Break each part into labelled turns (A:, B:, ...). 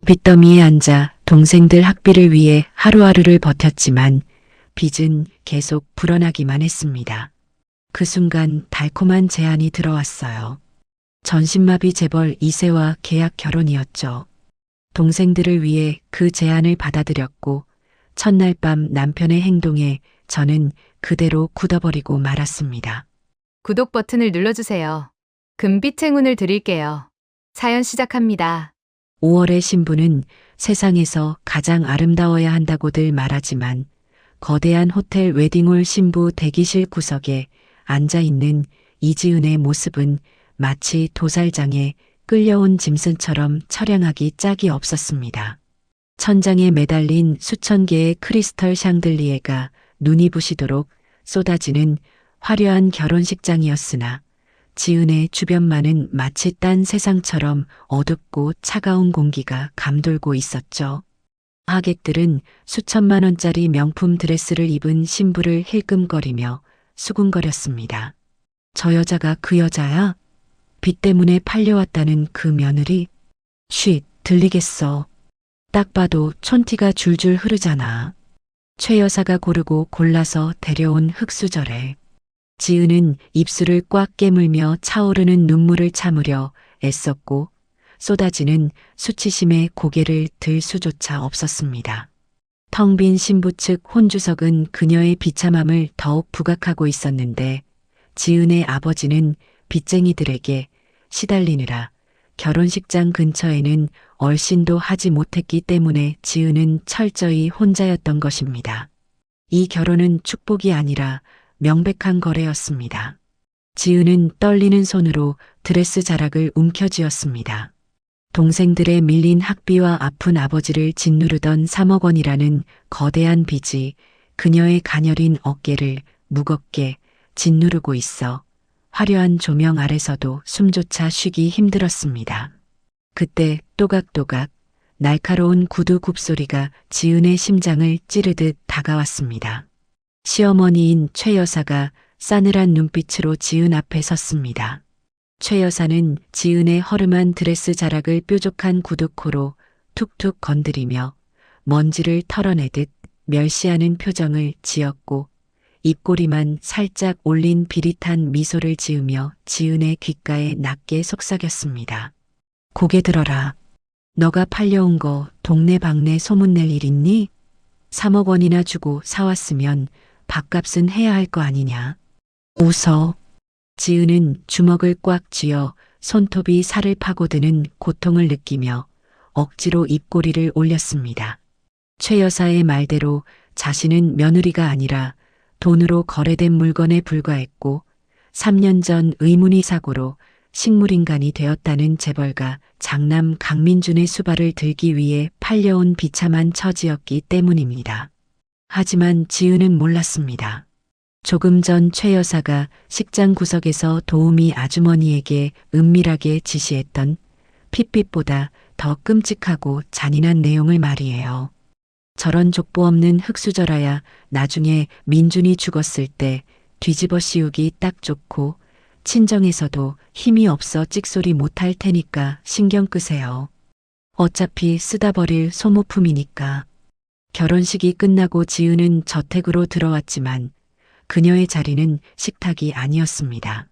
A: 빚더미에 앉아 동생들 학비를 위해 하루하루를 버텼지만 빚은 계속 불어나기만 했습니다. 그 순간 달콤한 제안이 들어왔어요. 전신마비 재벌 2세와 계약 결혼이었죠. 동생들을 위해 그 제안을 받아들였고 첫날 밤 남편의 행동에 저는 그대로 굳어버리고 말았습니다.
B: 구독 버튼을 눌러주세요. 금빛 행운을 드릴게요. 사연 시작합니다.
A: 5월의 신부는 세상에서 가장 아름다워야 한다고들 말하지만 거대한 호텔 웨딩홀 신부 대기실 구석에 앉아있는 이지은의 모습은 마치 도살장에 끌려온 짐승처럼 처량하기 짝이 없었습니다. 천장에 매달린 수천 개의 크리스털 샹들리에가 눈이 부시도록 쏟아지는 화려한 결혼식장이었으나 지은의 주변만은 마치 딴 세상처럼 어둡고 차가운 공기가 감돌고 있었죠. 하객들은 수천만 원짜리 명품 드레스를 입은 신부를 힐끔거리며 수군거렸습니다. 저 여자가 그 여자야? 빚 때문에 팔려왔다는 그 며느리? 쉿, 들리겠어. 딱 봐도 촌티가 줄줄 흐르잖아. 최 여사가 고르고 골라서 데려온 흙수저래. 지은은 입술을 꽉 깨물며 차오르는 눈물을 참으려 애썼고 쏟아지는 수치심에 고개를 들 수조차 없었습니다. 텅 빈 신부 측 혼주석은 그녀의 비참함을 더욱 부각하고 있었는데 지은의 아버지는 빚쟁이들에게 시달리느라 결혼식장 근처에는 얼씬도 하지 못했기 때문에 지은은 철저히 혼자였던 것입니다. 이 결혼은 축복이 아니라 명백한 거래였습니다. 지은은 떨리는 손으로 드레스 자락을 움켜쥐었습니다. 동생들의 밀린 학비와 아픈 아버지를 짓누르던 3억 원이라는 거대한 빚이 그녀의 가녀린 어깨를 무겁게 짓누르고 있어 화려한 조명 아래서도 숨조차 쉬기 힘들었습니다. 그때 또각또각 날카로운 구두 굽소리가 지은의 심장을 찌르듯 다가왔습니다. 시어머니인 최 여사가 싸늘한 눈빛으로 지은 앞에 섰습니다. 최 여사는 지은의 허름한 드레스 자락을 뾰족한 구두코로 툭툭 건드리며 먼지를 털어내듯 멸시하는 표정을 지었고 입꼬리만 살짝 올린 비릿한 미소를 지으며 지은의 귓가에 낮게 속삭였습니다. 고개 들어라. 너가 팔려온 거 동네방네 소문낼 일 있니? 3억 원이나 주고 사왔으면 밥값은 해야 할 거 아니냐. 웃어. 지은은 주먹을 꽉 쥐어 손톱이 살을 파고드는 고통을 느끼며 억지로 입꼬리를 올렸습니다. 최 여사의 말대로 자신은 며느리가 아니라 돈으로 거래된 물건에 불과했고 3년 전 의문의 사고로 식물인간이 되었다는 재벌가 장남 강민준의 수발을 들기 위해 팔려온 비참한 처지였기 때문입니다. 하지만 지은은 몰랐습니다. 조금 전 최 여사가 식장 구석에서 도우미 아주머니에게 은밀하게 지시했던 핏빛보다 더 끔찍하고 잔인한 내용을 말이에요. 저런 족보 없는 흙수저라야 나중에 민준이 죽었을 때 뒤집어 씌우기 딱 좋고 친정에서도 힘이 없어 찍소리 못할 테니까 신경 끄세요. 어차피 쓰다 버릴 소모품이니까. 결혼식이 끝나고 지은은 저택으로 들어왔지만 그녀의 자리는 식탁이 아니었습니다.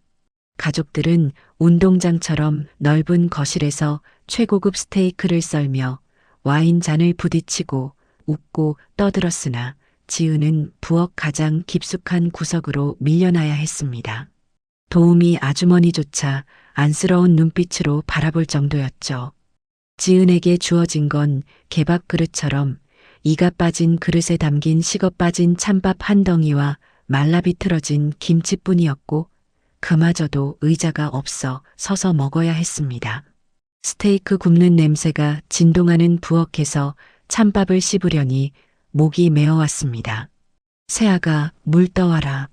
A: 가족들은 운동장처럼 넓은 거실에서 최고급 스테이크를 썰며 와인잔을 부딪히고 웃고 떠들었으나 지은은 부엌 가장 깊숙한 구석으로 밀려나야 했습니다. 도우미 아주머니조차 안쓰러운 눈빛으로 바라볼 정도였죠. 지은에게 주어진 건 개밥 그릇처럼 이가 빠진 그릇에 담긴 식어 빠진 찬밥 한 덩이와 말라 비틀어진 김치뿐이었고 그마저도 의자가 없어 서서 먹어야 했습니다. 스테이크 굽는 냄새가 진동하는 부엌에서 찬밥을 씹으려니 목이 메어왔습니다. 새아가 물 떠와라.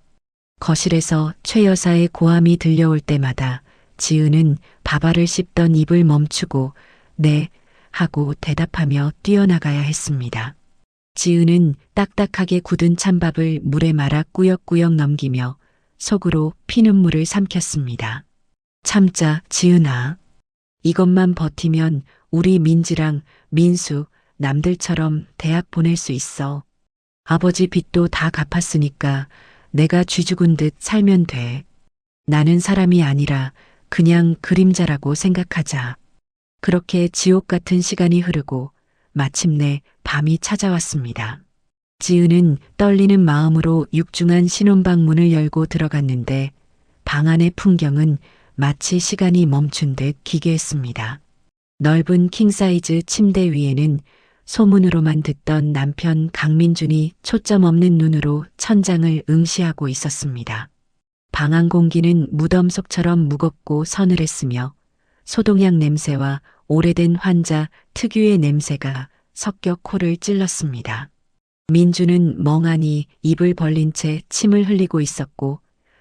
A: 거실에서 최 여사의 고함이 들려올 때마다 지은은 밥알을 씹던 입을 멈추고 네 하고 대답하며 뛰어나가야 했습니다. 지은은 딱딱하게 굳은 찬밥을 물에 말아 꾸역꾸역 넘기며 속으로 피눈물을 삼켰습니다. 참자, 지은아. 이것만 버티면 우리 민지랑 민수, 남들처럼 대학 보낼 수 있어. 아버지 빚도 다 갚았으니까 내가 쥐 죽은 듯 살면 돼. 나는 사람이 아니라 그냥 그림자라고 생각하자. 그렇게 지옥 같은 시간이 흐르고 마침내 밤이 찾아왔습니다. 지은은 떨리는 마음으로 육중한 신혼방 문을 열고 들어갔는데 방 안의 풍경은 마치 시간이 멈춘 듯 기괴했습니다. 넓은 킹사이즈 침대 위에는 소문으로만 듣던 남편 강민준이 초점 없는 눈으로 천장을 응시하고 있었습니다. 방 안 공기는 무덤 속처럼 무겁고 서늘했으며 소독약 냄새와 오래된 환자 특유의 냄새가 섞여 코를 찔렀습니다. 민주는 멍하니 입을 벌린 채 침을 흘리고 있었고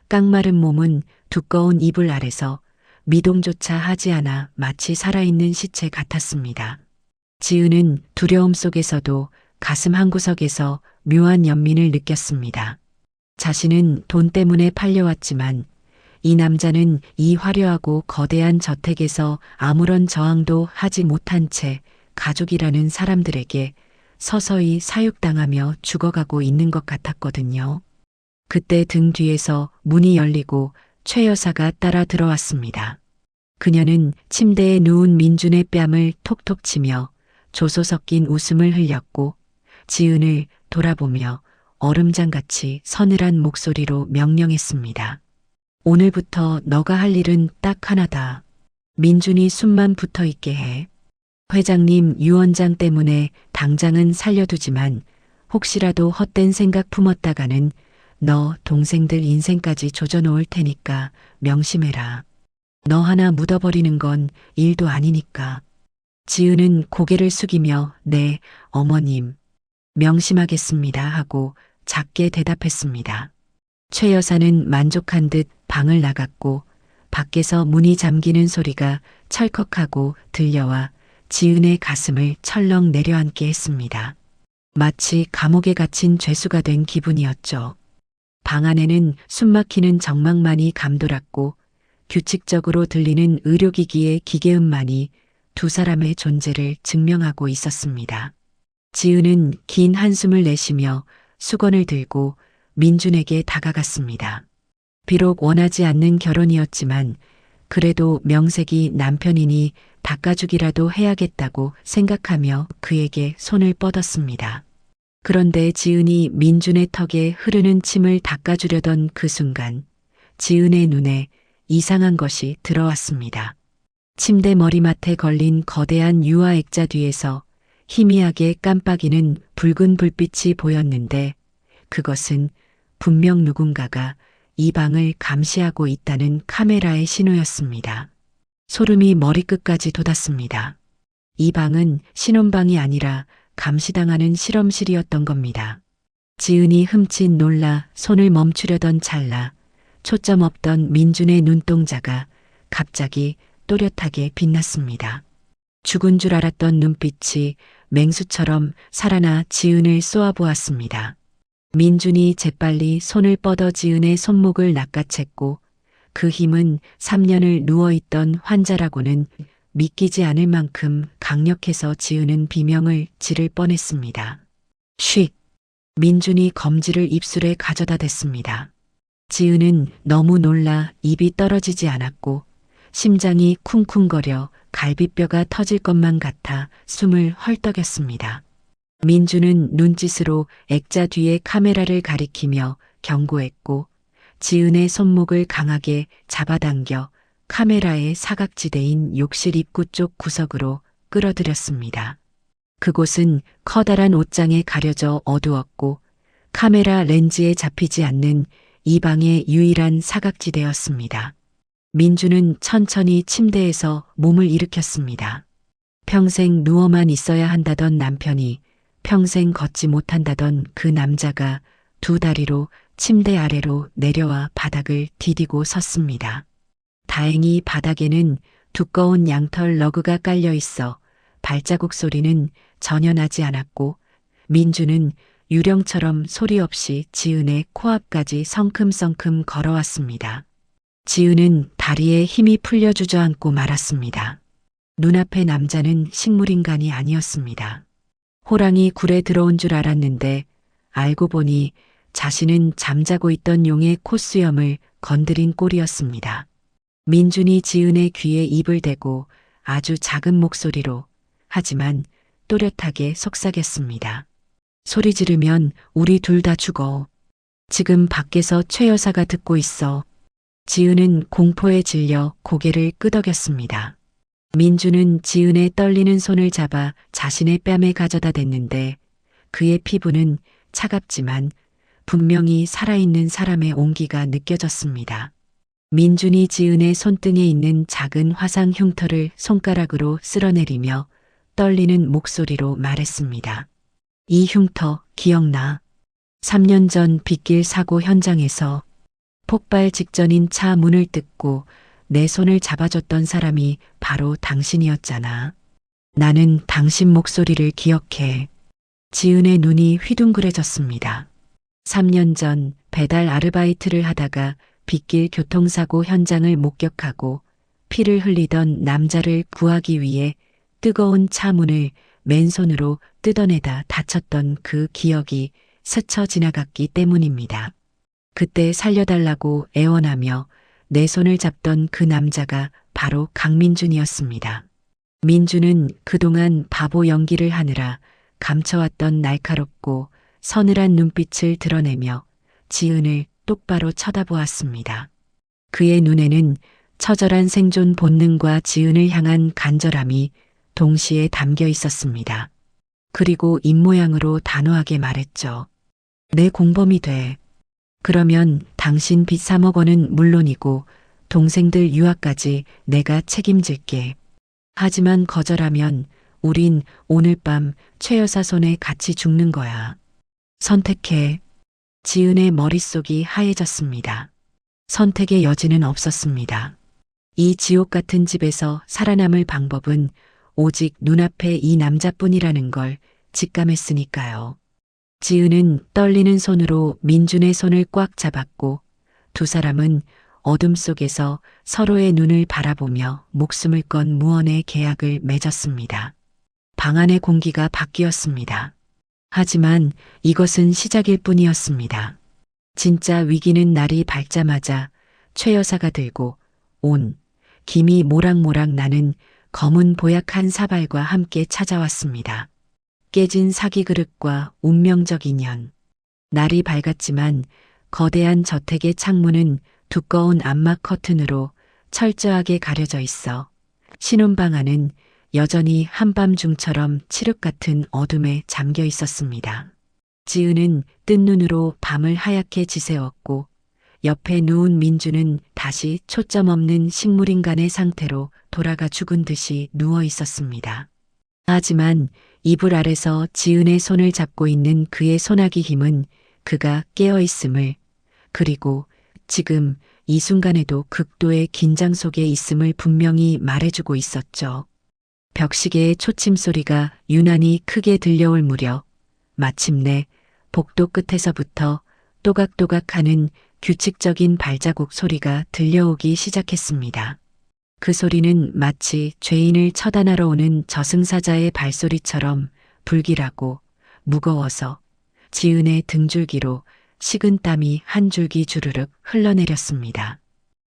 A: 깡마른 몸은 두꺼운 이불 아래서 미동조차 하지 않아 마치 살아있는 시체 같았습니다. 지은은 두려움 속에서도 가슴 한구석에서 묘한 연민을 느꼈습니다. 자신은 돈 때문에 팔려왔지만 이 남자는 이 화려하고 거대한 저택에서 아무런 저항도 하지 못한 채 가족이라는 사람들에게 서서히 사육당하며 죽어가고 있는 것 같았거든요. 그때 등 뒤에서 문이 열리고 최 여사가 따라 들어왔습니다. 그녀는 침대에 누운 민준의 뺨을 톡톡 치며 조소 섞인 웃음을 흘렸고 지은을 돌아보며 얼음장같이 서늘한 목소리로 명령했습니다. 오늘부터 너가 할 일은 딱 하나다. 민준이 숨만 붙어 있게 해. 회장님, 유 원장 때문에 당장은 살려두지만 혹시라도 헛된 생각 품었다가는 너 동생들 인생까지 조져놓을 테니까 명심해라. 너 하나 묻어버리는 건 일도 아니니까. 지은은 고개를 숙이며 네, 어머님. 명심하겠습니다 하고 작게 대답했습니다. 최 여사는 만족한 듯 방을 나갔고 밖에서 문이 잠기는 소리가 철컥하고 들려와 지은의 가슴을 철렁 내려앉게 했습니다. 마치 감옥에 갇힌 죄수가 된 기분이었죠. 방 안에는 숨막히는 정막만이 감돌았고 규칙적으로 들리는 의료기기의 기계음만이 두 사람의 존재를 증명하고 있었습니다. 지은은 긴 한숨을 내쉬며 수건을 들고 민준에게 다가갔습니다. 비록 원하지 않는 결혼이었지만 그래도 명색이 남편이니 닦아주기라도 해야겠다고 생각하며 그에게 손을 뻗었습니다. 그런데 지은이 민준의 턱에 흐르는 침을 닦아주려던 그 순간 지은의 눈에 이상한 것이 들어왔습니다. 침대 머리맡에 걸린 거대한 유화 액자 뒤에서 희미하게 깜빡이는 붉은 불빛이 보였는데 그것은 분명 누군가가 이 방을 감시하고 있다는 카메라의 신호였습니다. 소름이 머리끝까지 돋았습니다. 이 방은 신혼방이 아니라 감시당하는 실험실이었던 겁니다. 지은이 흠칫 놀라 손을 멈추려던 찰나 초점 없던 민준의 눈동자가 갑자기 또렷하게 빛났습니다. 죽은 줄 알았던 눈빛이 맹수처럼 살아나 지은을 쏘아보았습니다. 민준이 재빨리 손을 뻗어 지은의 손목을 낚아챘고 그 힘은 3년을 누워있던 환자라고는 믿기지 않을 만큼 강력해서 지은은 비명을 지를 뻔했습니다. 쉿! 민준이 검지를 입술에 가져다 댔습니다. 지은은 너무 놀라 입이 떨어지지 않았고 심장이 쿵쿵거려 갈비뼈가 터질 것만 같아 숨을 헐떡였습니다. 민준은 눈짓으로 액자 뒤에 카메라를 가리키며 경고했고 지은의 손목을 강하게 잡아당겨 카메라의 사각지대인 욕실 입구 쪽 구석으로 끌어들였습니다. 그곳은 커다란 옷장에 가려져 어두웠고 카메라 렌즈에 잡히지 않는 이 방의 유일한 사각지대였습니다. 민주는 천천히 침대에서 몸을 일으켰습니다. 평생 누워만 있어야 한다던 남편이 평생 걷지 못한다던 그 남자가 두 다리로 침대 아래로 내려와 바닥을 디디고 섰습니다. 다행히 바닥에는 두꺼운 양털 러그가 깔려 있어 발자국 소리는 전혀 나지 않았고 민주는 유령처럼 소리 없이 지은의 코앞까지 성큼성큼 걸어왔습니다. 지은은 다리에 힘이 풀려 주저앉고 말았습니다. 눈앞의 남자는 식물인간이 아니었습니다. 호랑이 굴에 들어온 줄 알았는데 알고 보니 자신은 잠자고 있던 용의 콧수염을 건드린 꼴이었습니다. 민준이 지은의 귀에 입을 대고 아주 작은 목소리로 하지만 또렷하게 속삭였습니다. 소리 지르면 우리 둘 다 죽어. 지금 밖에서 최 여사가 듣고 있어. 지은은 공포에 질려 고개를 끄덕였습니다. 민주는 지은의 떨리는 손을 잡아 자신의 뺨에 가져다 댔는데 그의 피부는 차갑지만 분명히 살아있는 사람의 온기가 느껴졌습니다. 민준이 지은의 손등에 있는 작은 화상 흉터를 손가락으로 쓸어내리며 떨리는 목소리로 말했습니다. 이 흉터 기억나? 3년 전 빗길 사고 현장에서 폭발 직전인 차 문을 뜯고 내 손을 잡아줬던 사람이 바로 당신이었잖아. 나는 당신 목소리를 기억해. 지은의 눈이 휘둥그레졌습니다. 3년 전 배달 아르바이트를 하다가 빗길 교통사고 현장을 목격하고 피를 흘리던 남자를 구하기 위해 뜨거운 차 문을 맨손으로 뜯어내다 다쳤던 그 기억이 스쳐 지나갔기 때문입니다. 그때 살려달라고 애원하며 내 손을 잡던 그 남자가 바로 강민준이었습니다. 민준은 그동안 바보 연기를 하느라 감춰왔던 날카롭고 서늘한 눈빛을 드러내며 지은을 똑바로 쳐다보았습니다. 그의 눈에는 처절한 생존 본능과 지은을 향한 간절함이 동시에 담겨 있었습니다. 그리고 입모양으로 단호하게 말했죠. 내 공범이 돼. 그러면 당신 빚 3억 원은 물론이고 동생들 유학까지 내가 책임질게. 하지만 거절하면 우린 오늘 밤 최 여사 손에 같이 죽는 거야. 선택해. 지은의 머릿속이 하얘졌습니다. 선택의 여지는 없었습니다. 이 지옥 같은 집에서 살아남을 방법은 오직 눈앞에 이 남자뿐이라는 걸 직감했으니까요. 지은은 떨리는 손으로 민준의 손을 꽉 잡았고 두 사람은 어둠 속에서 서로의 눈을 바라보며 목숨을 건 무언의 계약을 맺었습니다. 방 안의 공기가 바뀌었습니다. 하지만 이것은 시작일 뿐이었습니다. 진짜 위기는 날이 밝자마자 최 여사가 들고 온 김이 모락모락 나는 검은 보약 한 사발과 함께 찾아왔습니다. 깨진 사기 그릇과 운명적 인연. 날이 밝았지만 거대한 저택의 창문은 두꺼운 암막 커튼으로 철저하게 가려져 있어 신혼방 안은 여전히 한밤중처럼 칠흑 같은 어둠에 잠겨 있었습니다. 지은은 뜬 눈으로 밤을 하얗게 지새웠고 옆에 누운 민주는 다시 초점 없는 식물인간의 상태로 돌아가 죽은 듯이 누워 있었습니다. 하지만 이불 아래서 지은의 손을 잡고 있는 그의 소나기 힘은 그가 깨어 있음을 그리고 지금 이 순간에도 극도의 긴장 속에 있음을 분명히 말해주고 있었죠. 벽시계의 초침 소리가 유난히 크게 들려올 무렵 마침내 복도 끝에서부터 또각또각하는 규칙적인 발자국 소리가 들려오기 시작했습니다. 그 소리는 마치 죄인을 처단하러 오는 저승사자의 발소리처럼 불길하고 무거워서 지은의 등줄기로 식은 땀이 한 줄기 주르륵 흘러내렸습니다.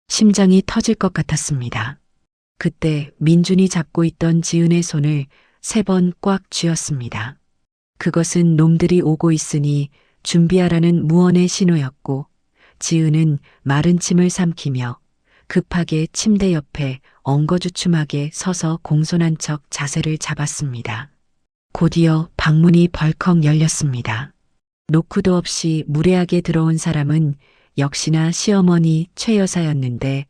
A: 심장이 터질 것 같았습니다. 그때 민준이 잡고 있던 지은의 손을 3번 꽉 쥐었습니다. 그것은 놈들이 오고 있으니 준비하라는 무언의 신호였고 지은은 마른 침을 삼키며 급하게 침대 옆에 엉거주춤하게 서서 공손한 척 자세를 잡았습니다. 곧이어 방문이 벌컥 열렸습니다. 노크도 없이 무례하게 들어온 사람은 역시나 시어머니 최 여사였는데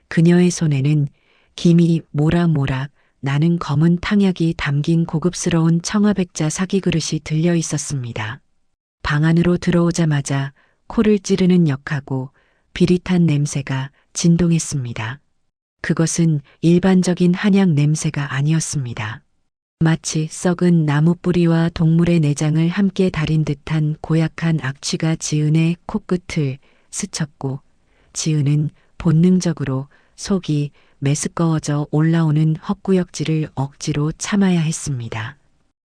A: 그녀의 손에는 김이 모락모락 나는 검은 탕약이 담긴 고급스러운 청아백자 사기 그릇이 들려 있었습니다. 방 안으로 들어오자마자 코를 찌르는 역하고 비릿한 냄새가 진동했습니다. 그것은 일반적인 한약 냄새가 아니었습니다. 마치 썩은 나무 뿌리와 동물의 내장을 함께 달인 듯한 고약한 악취가 지은의 코끝을 스쳤고 지은은 본능적으로 속이 메스꺼워져 올라오는 헛구역질을 억지로 참아야 했습니다.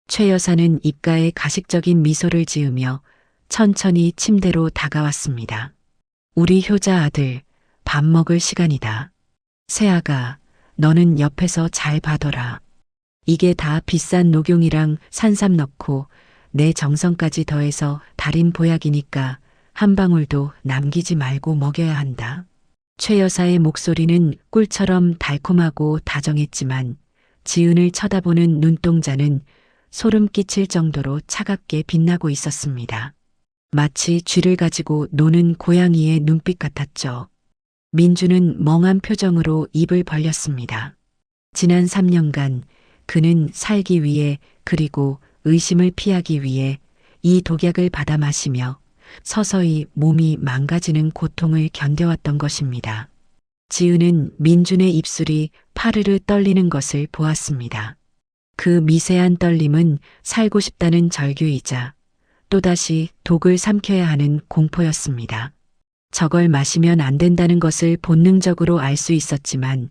A: 최 여사는 입가에 가식적인 미소를 지으며 천천히 침대로 다가왔습니다. 우리 효자 아들, 밥 먹을 시간이다. 세아가, 너는 옆에서 잘 봐둬라. 이게 다 비싼 녹용이랑 산삼 넣고 내 정성까지 더해서 달인 보약이니까 한 방울도 남기지 말고 먹여야 한다. 최 여사의 목소리는 꿀처럼 달콤하고 다정했지만 지은을 쳐다보는 눈동자는 소름 끼칠 정도로 차갑게 빛나고 있었습니다. 마치 쥐를 가지고 노는 고양이의 눈빛 같았죠. 민주는 멍한 표정으로 입을 벌렸습니다. 지난 3년간 그는 살기 위해 그리고 의심을 피하기 위해 이 독약을 받아 마시며 서서히 몸이 망가지는 고통을 견뎌왔던 것입니다. 지은은 민준의 입술이 파르르 떨리는 것을 보았습니다. 그 미세한 떨림은 살고 싶다는 절규이자 또다시 독을 삼켜야 하는 공포였습니다. 저걸 마시면 안 된다는 것을 본능적으로 알 수 있었지만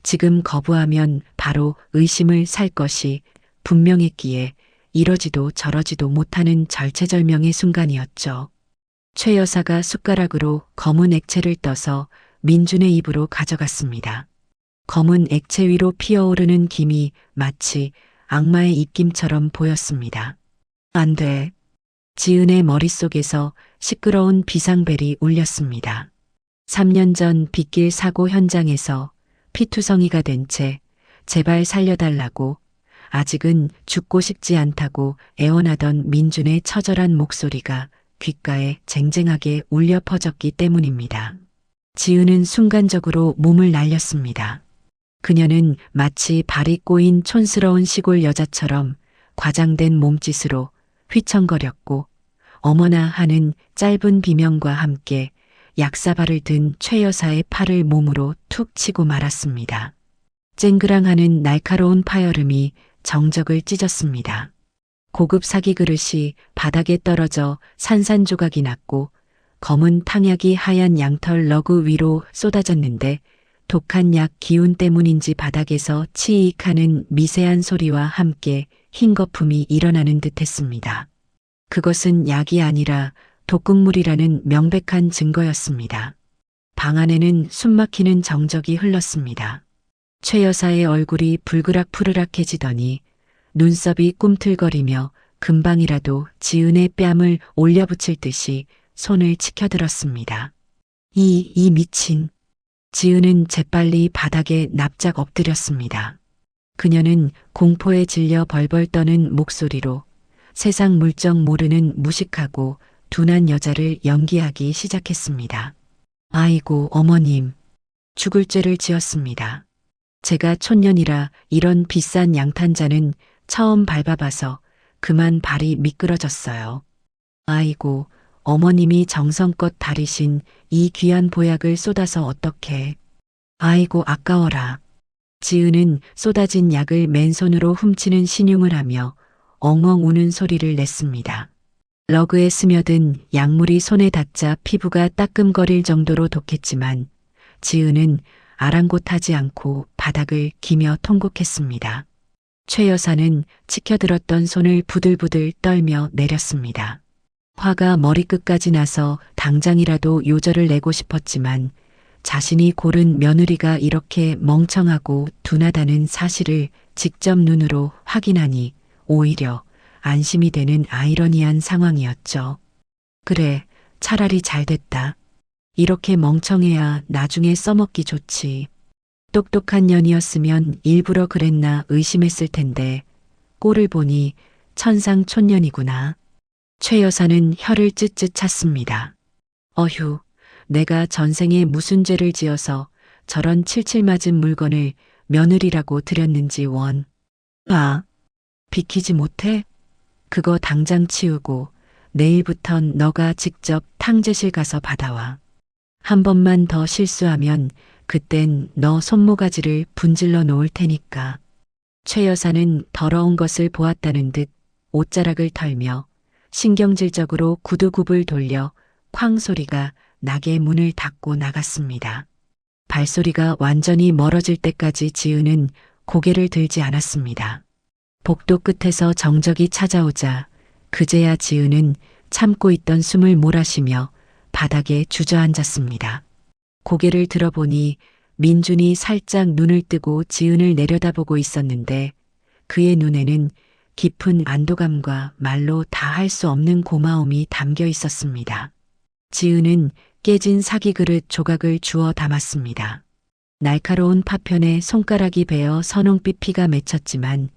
A: 지금 거부하면 바로 의심을 살 것이 분명했기에 이러지도 저러지도 못하는 절체절명의 순간이었죠. 최 여사가 숟가락으로 검은 액체를 떠서 민준의 입으로 가져갔습니다. 검은 액체 위로 피어오르는 김이 마치 악마의 입김처럼 보였습니다. 안 돼. 지은의 머릿속에서 시끄러운 비상벨이 울렸습니다. 3년 전 빗길 사고 현장에서 피투성이가 된 채 제발 살려달라고 아직은 죽고 싶지 않다고 애원하던 민준의 처절한 목소리가 귓가에 쟁쟁하게 울려 퍼졌기 때문입니다. 지은은 순간적으로 몸을 날렸습니다. 그녀는 마치 발이 꼬인 촌스러운 시골 여자처럼 과장된 몸짓으로 휘청거렸고 어머나 하는 짧은 비명과 함께 약사발을 든 최 여사의 팔을 몸으로 툭 치고 말았습니다. 쨍그랑하는 날카로운 파열음이 정적을 찢었습니다. 고급 사기 그릇이 바닥에 떨어져 산산조각이 났고 검은 탕약이 하얀 양털 러그 위로 쏟아졌는데 독한 약 기운 때문인지 바닥에서 치익하는 미세한 소리와 함께 흰 거품이 일어나는 듯했습니다. 그것은 약이 아니라 독극물이라는 명백한 증거였습니다. 방 안에는 숨막히는 정적이 흘렀습니다. 최 여사의 얼굴이 불그락푸르락해지더니 눈썹이 꿈틀거리며 금방이라도 지은의 뺨을 올려붙일 듯이 손을 치켜들었습니다. 이 미친. 지은은 재빨리 바닥에 납작 엎드렸습니다. 그녀는 공포에 질려 벌벌 떠는 목소리로 세상 물정 모르는 무식하고 둔한 여자를 연기하기 시작했습니다. 아이고 어머님. 죽을 죄를 지었습니다. 제가 촌년이라 이런 비싼 양탄자는 처음 밟아봐서 그만 발이 미끄러졌어요. 아이고 어머님이 정성껏 다리신 이 귀한 보약을 쏟아서 어떡해. 아이고 아까워라. 지은은 쏟아진 약을 맨손으로 훔치는 신용을 하며 엉엉 우는 소리를 냈습니다. 러그에 스며든 약물이 손에 닿자 피부가 따끔거릴 정도로 독했지만 지은은 아랑곳하지 않고 바닥을 기며 통곡했습니다. 최 여사는 치켜들었던 손을 부들부들 떨며 내렸습니다. 화가 머리끝까지 나서 당장이라도 요절을 내고 싶었지만 자신이 고른 며느리가 이렇게 멍청하고 둔하다는 사실을 직접 눈으로 확인하니 오히려 안심이 되는 아이러니한 상황이었죠. 그래, 차라리 잘 됐다. 이렇게 멍청해야 나중에 써먹기 좋지. 똑똑한 년이었으면 일부러 그랬나 의심했을 텐데 꼴을 보니 천상촌년이구나. 최 여사는 혀를 쯧쯧 찼습니다. 어휴, 내가 전생에 무슨 죄를 지어서 저런 칠칠 맞은 물건을 며느리라고 드렸는지 원. 봐, 비키지 못해? 그거 당장 치우고 내일부턴 너가 직접 탕제실 가서 받아와. 한 번만 더 실수하면 그땐 너 손모가지를 분질러 놓을 테니까. 최 여사는 더러운 것을 보았다는 듯 옷자락을 털며 신경질적으로 구두굽을 돌려 쾅 소리가 나게 문을 닫고 나갔습니다. 발소리가 완전히 멀어질 때까지 지은은 고개를 들지 않았습니다. 복도 끝에서 정적이 찾아오자 그제야 지은은 참고 있던 숨을 몰아쉬며 바닥에 주저앉았습니다. 고개를 들어보니 민준이 살짝 눈을 뜨고 지은을 내려다보고 있었는데 그의 눈에는 깊은 안도감과 말로 다 할 수 없는 고마움이 담겨 있었습니다. 지은은 깨진 사기 그릇 조각을 주워 담았습니다. 날카로운 파편에 손가락이 베어 선홍빛 피가 맺혔지만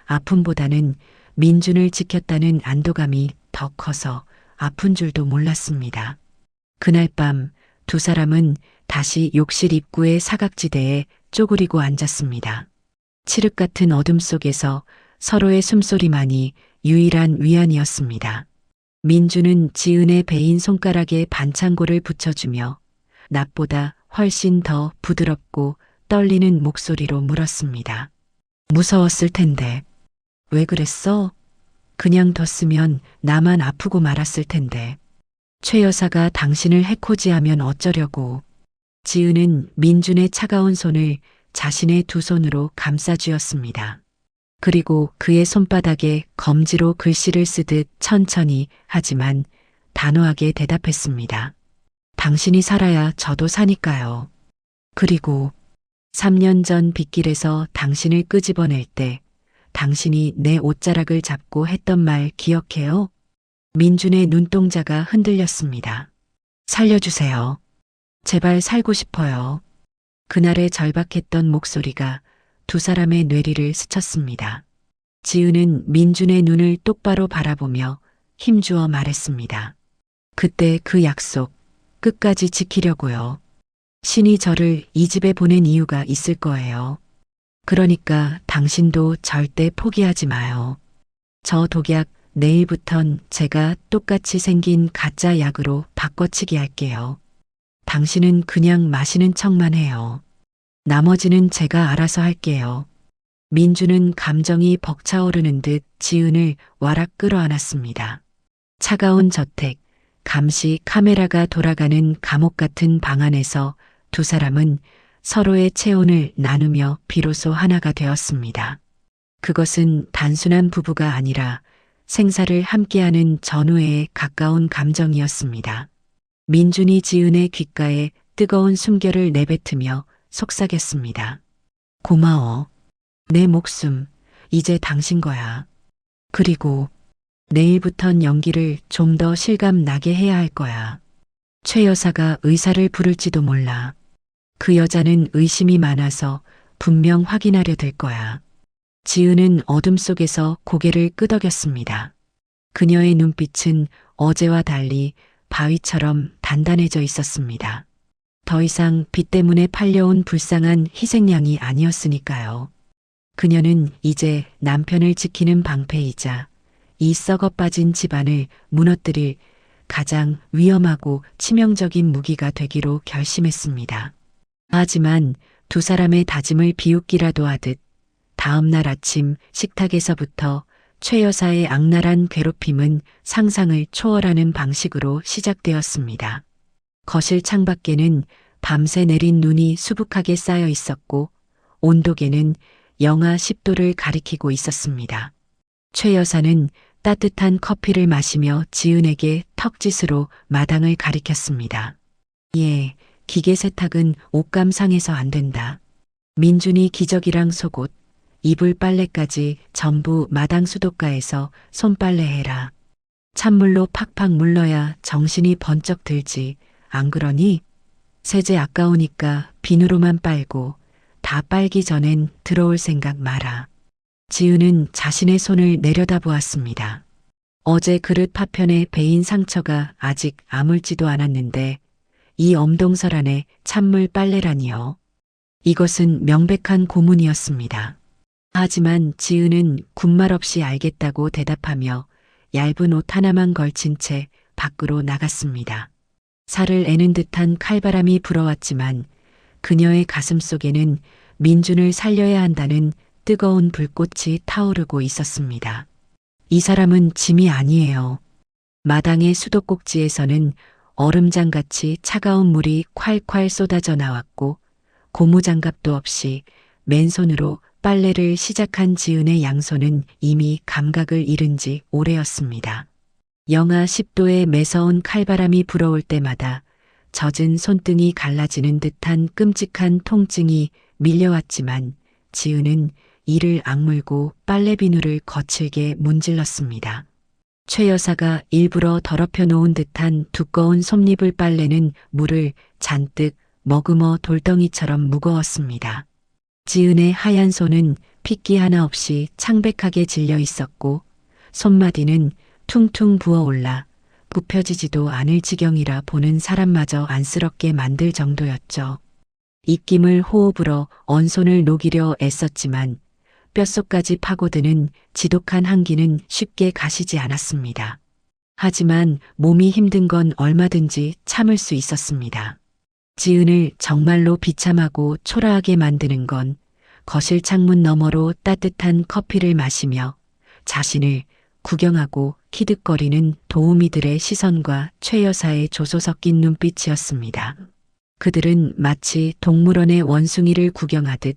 A: 아픔보다는 민준을 지켰다는 안도감이 더 커서 아픈 줄도 몰랐습니다. 그날 밤 두 사람은 다시 욕실 입구의 사각지대에 쪼그리고 앉았습니다. 칠흑 같은 어둠 속에서 서로의 숨소리만이 유일한 위안이었습니다. 민주는 지은의 베인 손가락에 반창고를 붙여주며 낮보다 훨씬 더 부드럽고 떨리는 목소리로 물었습니다. 무서웠을 텐데. 왜 그랬어? 그냥 뒀으면 나만 아프고 말았을 텐데. 최 여사가 당신을 해코지하면 어쩌려고. 지은은 민준의 차가운 손을 자신의 두 손으로 감싸쥐었습니다. 그리고 그의 손바닥에 검지로 글씨를 쓰듯 천천히 하지만 단호하게 대답했습니다. 당신이 살아야 저도 사니까요. 그리고 3년 전 빗길에서 당신을 끄집어낼 때 당신이 내 옷자락을 잡고 했던 말 기억해요? 민준의 눈동자가 흔들렸습니다. 살려주세요. 제발 살고 싶어요. 그날의 절박했던 목소리가 두 사람의 뇌리를 스쳤습니다. 지은은 민준의 눈을 똑바로 바라보며 힘주어 말했습니다. 그때 그 약속 끝까지 지키려고요. 신이 저를 이 집에 보낸 이유가 있을 거예요. 그러니까 당신도 절대 포기하지 마요. 저 독약 내일부턴 제가 똑같이 생긴 가짜 약으로 바꿔치기 할게요. 당신은 그냥 마시는 척만 해요. 나머지는 제가 알아서 할게요. 민주는 감정이 벅차오르는 듯 지은을 와락 끌어안았습니다. 차가운 저택, 감시 카메라가 돌아가는 감옥 같은 방 안에서 두 사람은 서로의 체온을 나누며 비로소 하나가 되었습니다. 그것은 단순한 부부가 아니라 생사를 함께하는 전우애에 가까운 감정이었습니다. 민준이 지은의 귓가에 뜨거운 숨결을 내뱉으며 속삭였습니다. 고마워. 내 목숨, 이제 당신 거야. 그리고 내일부턴 연기를 좀 더 실감 나게 해야 할 거야. 최 여사가 의사를 부를지도 몰라. 그 여자는 의심이 많아서 분명 확인하려 들 거야. 지은은 어둠 속에서 고개를 끄덕였습니다. 그녀의 눈빛은 어제와 달리 바위처럼 단단해져 있었습니다. 더 이상 빛 때문에 팔려온 불쌍한 희생양이 아니었으니까요. 그녀는 이제 남편을 지키는 방패이자 이 썩어 빠진 집안을 무너뜨릴 가장 위험하고 치명적인 무기가 되기로 결심했습니다. 하지만 두 사람의 다짐을 비웃기라도 하듯 다음 날 아침 식탁에서부터 최 여사의 악랄한 괴롭힘은 상상을 초월하는 방식으로 시작되었습니다. 거실 창밖에는 밤새 내린 눈이 수북하게 쌓여 있었고 온도계는 영하 10도를 가리키고 있었습니다. 최 여사는 따뜻한 커피를 마시며 지은에게 턱짓으로 마당을 가리켰습니다. 예, 기계 세탁은 옷감 상해서 안 된다. 민준이 기저귀랑 속옷, 이불 빨래까지 전부 마당 수도가에서 손빨래 해라. 찬물로 팍팍 물러야 정신이 번쩍 들지. 안 그러니? 세제 아까우니까 비누로만 빨고 다 빨기 전엔 들어올 생각 마라. 지은은 자신의 손을 내려다보았습니다. 어제 그릇 파편에 베인 상처가 아직 아물지도 않았는데 이 엄동설 안에 찬물 빨래라니요. 이것은 명백한 고문이었습니다. 하지만 지은은 군말 없이 알겠다고 대답하며 얇은 옷 하나만 걸친 채 밖으로 나갔습니다. 살을 애는 듯한 칼바람이 불어왔지만 그녀의 가슴 속에는 민준을 살려야 한다는 뜨거운 불꽃이 타오르고 있었습니다. 이 사람은 짐이 아니에요. 마당의 수도꼭지에서는 얼음장같이 차가운 물이 콸콸 쏟아져 나왔고 고무장갑도 없이 맨손으로 빨래를 시작한 지은의 양손은 이미 감각을 잃은 지 오래였습니다. 영하 10도의 매서운 칼바람이 불어올 때마다 젖은 손등이 갈라지는 듯한 끔찍한 통증이 밀려왔지만 지은은 이를 악물고 빨래 비누를 거칠게 문질렀습니다. 최 여사가 일부러 더럽혀 놓은 듯한 두꺼운 솜니불 빨래는 물을 잔뜩 머금어 돌덩이처럼 무거웠습니다. 지은의 하얀 손은 핏기 하나 없이 창백하게 질려 있었고 손마디는 퉁퉁 부어올라 굽혀지지도 않을 지경이라 보는 사람마저 안쓰럽게 만들 정도였죠. 입김을 호흡으로 언손을 녹이려 애썼지만 뼛속까지 파고드는 지독한 한기는 쉽게 가시지 않았습니다. 하지만 몸이 힘든 건 얼마든지 참을 수 있었습니다. 지은을 정말로 비참하고 초라하게 만드는 건 거실 창문 너머로 따뜻한 커피를 마시며 자신을 구경하고 키득거리는 도우미들의 시선과 최 여사의 조소 섞인 눈빛이었습니다. 그들은 마치 동물원의 원숭이를 구경하듯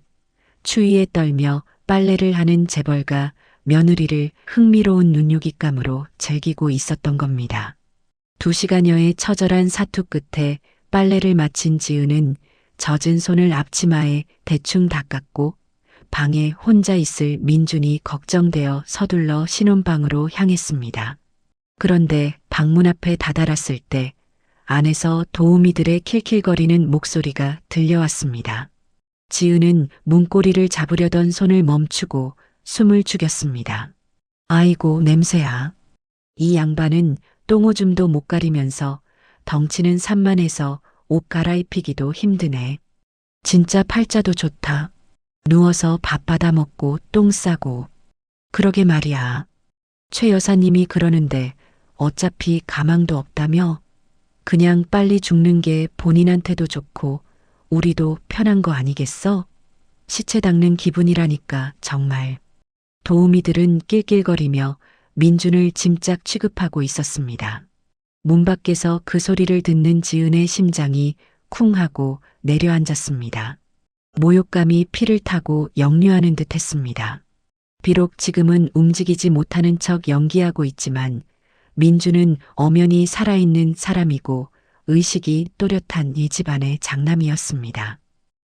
A: 추위에 떨며 빨래를 하는 재벌가 며느리를 흥미로운 눈요깃감으로 즐기고 있었던 겁니다. 2시간여의 처절한 사투 끝에 빨래를 마친 지은은 젖은 손을 앞치마에 대충 닦았고 방에 혼자 있을 민준이 걱정되어 서둘러 신혼방으로 향했습니다. 그런데 방문 앞에 다다랐을 때 안에서 도우미들의 킬킬거리는 목소리가 들려왔습니다. 지은은 문고리를 잡으려던 손을 멈추고 숨을 죽였습니다. 아이고 냄새야. 이 양반은 똥오줌도 못 가리면서 덩치는 산만해서 옷 갈아입히기도 힘드네. 진짜 팔자도 좋다. 누워서 밥 받아 먹고 똥 싸고. 그러게 말이야. 최 여사님이 그러는데 어차피 가망도 없다며? 그냥 빨리 죽는 게 본인한테도 좋고 우리도 편한 거 아니겠어? 시체 닦는 기분이라니까 정말. 도우미들은 낄낄거리며 민준을 짐짝 취급하고 있었습니다. 문 밖에서 그 소리를 듣는 지은의 심장이 쿵 하고 내려앉았습니다. 모욕감이 피를 타고 역류하는 듯 했습니다. 비록 지금은 움직이지 못하는 척 연기하고 있지만 민준은 엄연히 살아있는 사람이고 의식이 또렷한 이 집안의 장남이었습니다.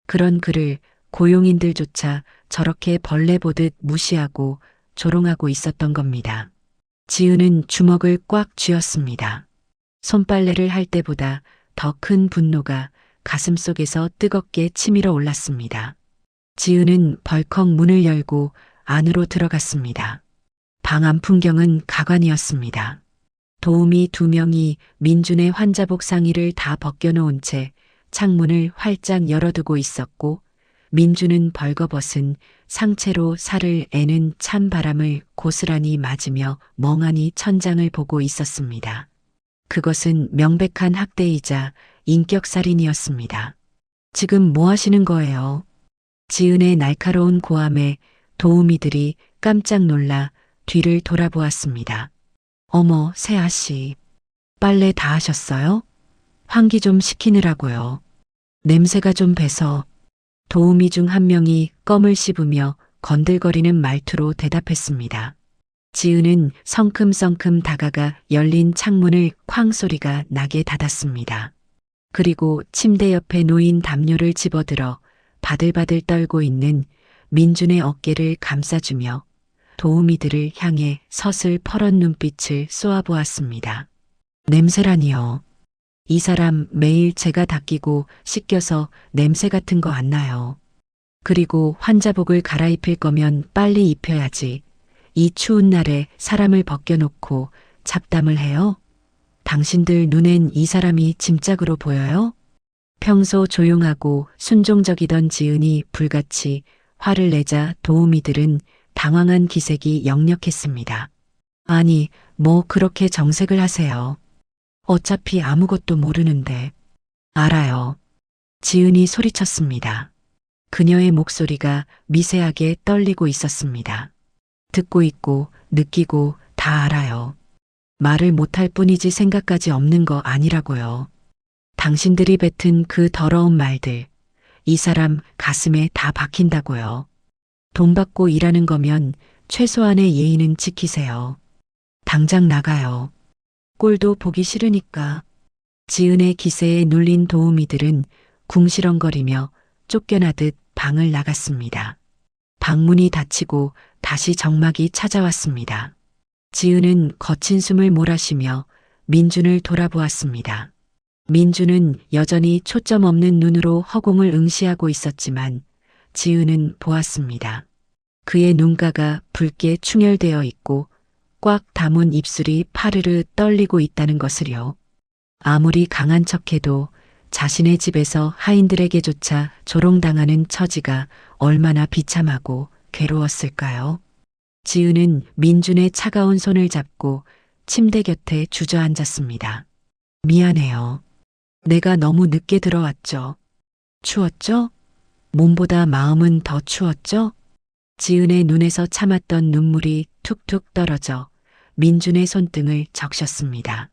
A: 그런 그를 고용인들조차 저렇게 벌레 보듯 무시하고 조롱하고 있었던 겁니다. 지은은 주먹을 꽉 쥐었습니다. 손빨래를 할 때보다 더 큰 분노가 가슴속에서 뜨겁게 치밀어 올랐습니다. 지은은 벌컥 문을 열고 안으로 들어갔습니다. 방 안 풍경은 가관이었습니다. 도우미 2명이 민준의 환자복 상의를 다 벗겨놓은 채 창문을 활짝 열어두고 있었고 민준은 벌거벗은 상체로 살을 애는 찬 바람을 고스란히 맞으며 멍하니 천장을 보고 있었습니다. 그것은 명백한 학대이자 인격살인이었습니다. 지금 뭐 하시는 거예요? 지은의 날카로운 고함에 도우미들이 깜짝 놀라 뒤를 돌아보았습니다. 어머, 세아 씨. 빨래 다 하셨어요? 환기 좀 시키느라고요. 냄새가 좀 배서. 도우미 중 한 명이 껌을 씹으며 건들거리는 말투로 대답했습니다. 지은은 성큼성큼 다가가 열린 창문을 쾅 소리가 나게 닫았습니다. 그리고 침대 옆에 놓인 담요를 집어들어 바들바들 떨고 있는 민준의 어깨를 감싸주며 도우미들을 향해 서슬 퍼런 눈빛을 쏘아보았습니다. 냄새라니요. 이 사람 매일 제가 닦이고 씻겨서 냄새 같은 거 안 나요. 그리고 환자복을 갈아입힐 거면 빨리 입혀야지. 이 추운 날에 사람을 벗겨놓고 잡담을 해요? 당신들 눈엔 이 사람이 짐짝으로 보여요? 평소 조용하고 순종적이던 지은이 불같이 화를 내자 도우미들은 당황한 기색이 역력했습니다. 아니, 뭐 그렇게 정색을 하세요. 어차피 아무것도 모르는데. 알아요. 지은이 소리쳤습니다. 그녀의 목소리가 미세하게 떨리고 있었습니다. 듣고 있고 느끼고 다 알아요. 말을 못할 뿐이지 생각까지 없는 거 아니라고요. 당신들이 뱉은 그 더러운 말들, 이 사람 가슴에 다 박힌다고요. 돈 받고 일하는 거면 최소한의 예의는 지키세요. 당장 나가요. 꼴도 보기 싫으니까. 지은의 기세에 눌린 도우미들은 궁시렁거리며 쫓겨나듯 방을 나갔습니다. 방문이 닫히고 다시 정막이 찾아왔습니다. 지은은 거친 숨을 몰아쉬며 민준을 돌아보았습니다. 민준은 여전히 초점 없는 눈으로 허공을 응시하고 있었지만 지은은 보았습니다. 그의 눈가가 붉게 충혈되어 있고 꽉 다문 입술이 파르르 떨리고 있다는 것을요. 아무리 강한 척해도 자신의 집에서 하인들에게조차 조롱당하는 처지가 얼마나 비참하고 괴로웠을까요? 지은은 민준의 차가운 손을 잡고 침대 곁에 주저앉았습니다. 미안해요. 내가 너무 늦게 들어왔죠. 추웠죠? 몸보다 마음은 더 추웠죠? 지은의 눈에서 참았던 눈물이 툭툭 떨어져 민준의 손등을 적셨습니다.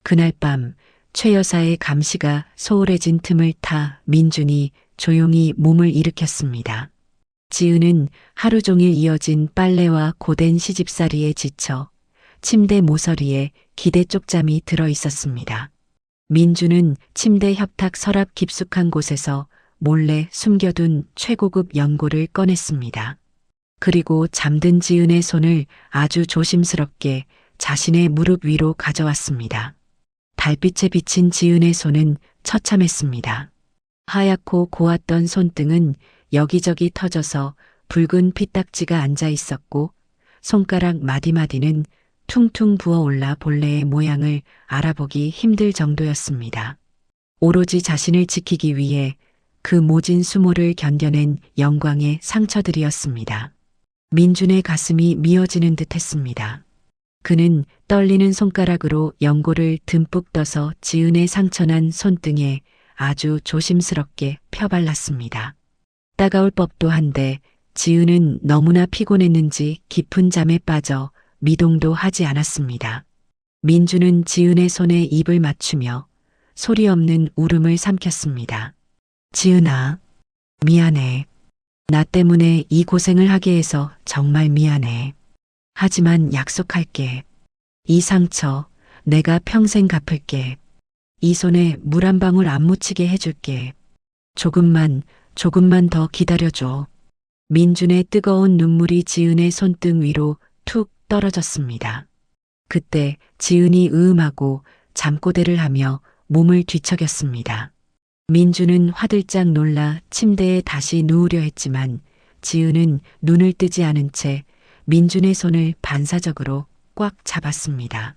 A: 그날 밤 최 여사의 감시가 소홀해진 틈을 타 민준이 조용히 몸을 일으켰습니다. 지은은 하루 종일 이어진 빨래와 고된 시집살이에 지쳐 침대 모서리에 기대 쪽잠이 들어 있었습니다. 민준은 침대 협탁 서랍 깊숙한 곳에서 몰래 숨겨둔 최고급 연고를 꺼냈습니다. 그리고 잠든 지은의 손을 아주 조심스럽게 자신의 무릎 위로 가져왔습니다. 달빛에 비친 지은의 손은 처참했습니다. 하얗고 고왔던 손등은 여기저기 터져서 붉은 피딱지가 앉아 있었고 손가락 마디마디는 퉁퉁 부어올라 본래의 모양을 알아보기 힘들 정도였습니다. 오로지 자신을 지키기 위해 그 모진 수모를 견뎌낸 영광의 상처들이었습니다. 민준의 가슴이 미어지는 듯 했습니다. 그는 떨리는 손가락으로 연고를 듬뿍 떠서 지은의 상처난 손등에 아주 조심스럽게 펴발랐습니다. 따가울 법도 한데 지은은 너무나 피곤했는지 깊은 잠에 빠져 미동도 하지 않았습니다. 민준은 지은의 손에 입을 맞추며 소리 없는 울음을 삼켰습니다. 지은아, 미안해. 나 때문에 이 고생을 하게 해서 정말 미안해. 하지만 약속할게. 이 상처 내가 평생 갚을게. 이 손에 물 한 방울 안 묻히게 해줄게. 조금만 더 기다려줘. 민준의 뜨거운 눈물이 지은의 손등 위로 툭 떨어졌습니다. 그때 지은이 으음하고 잠꼬대를 하며 몸을 뒤척였습니다. 민준은 화들짝 놀라 침대에 다시 누우려 했지만 지은은 눈을 뜨지 않은 채 민준의 손을 반사적으로 꽉 잡았습니다.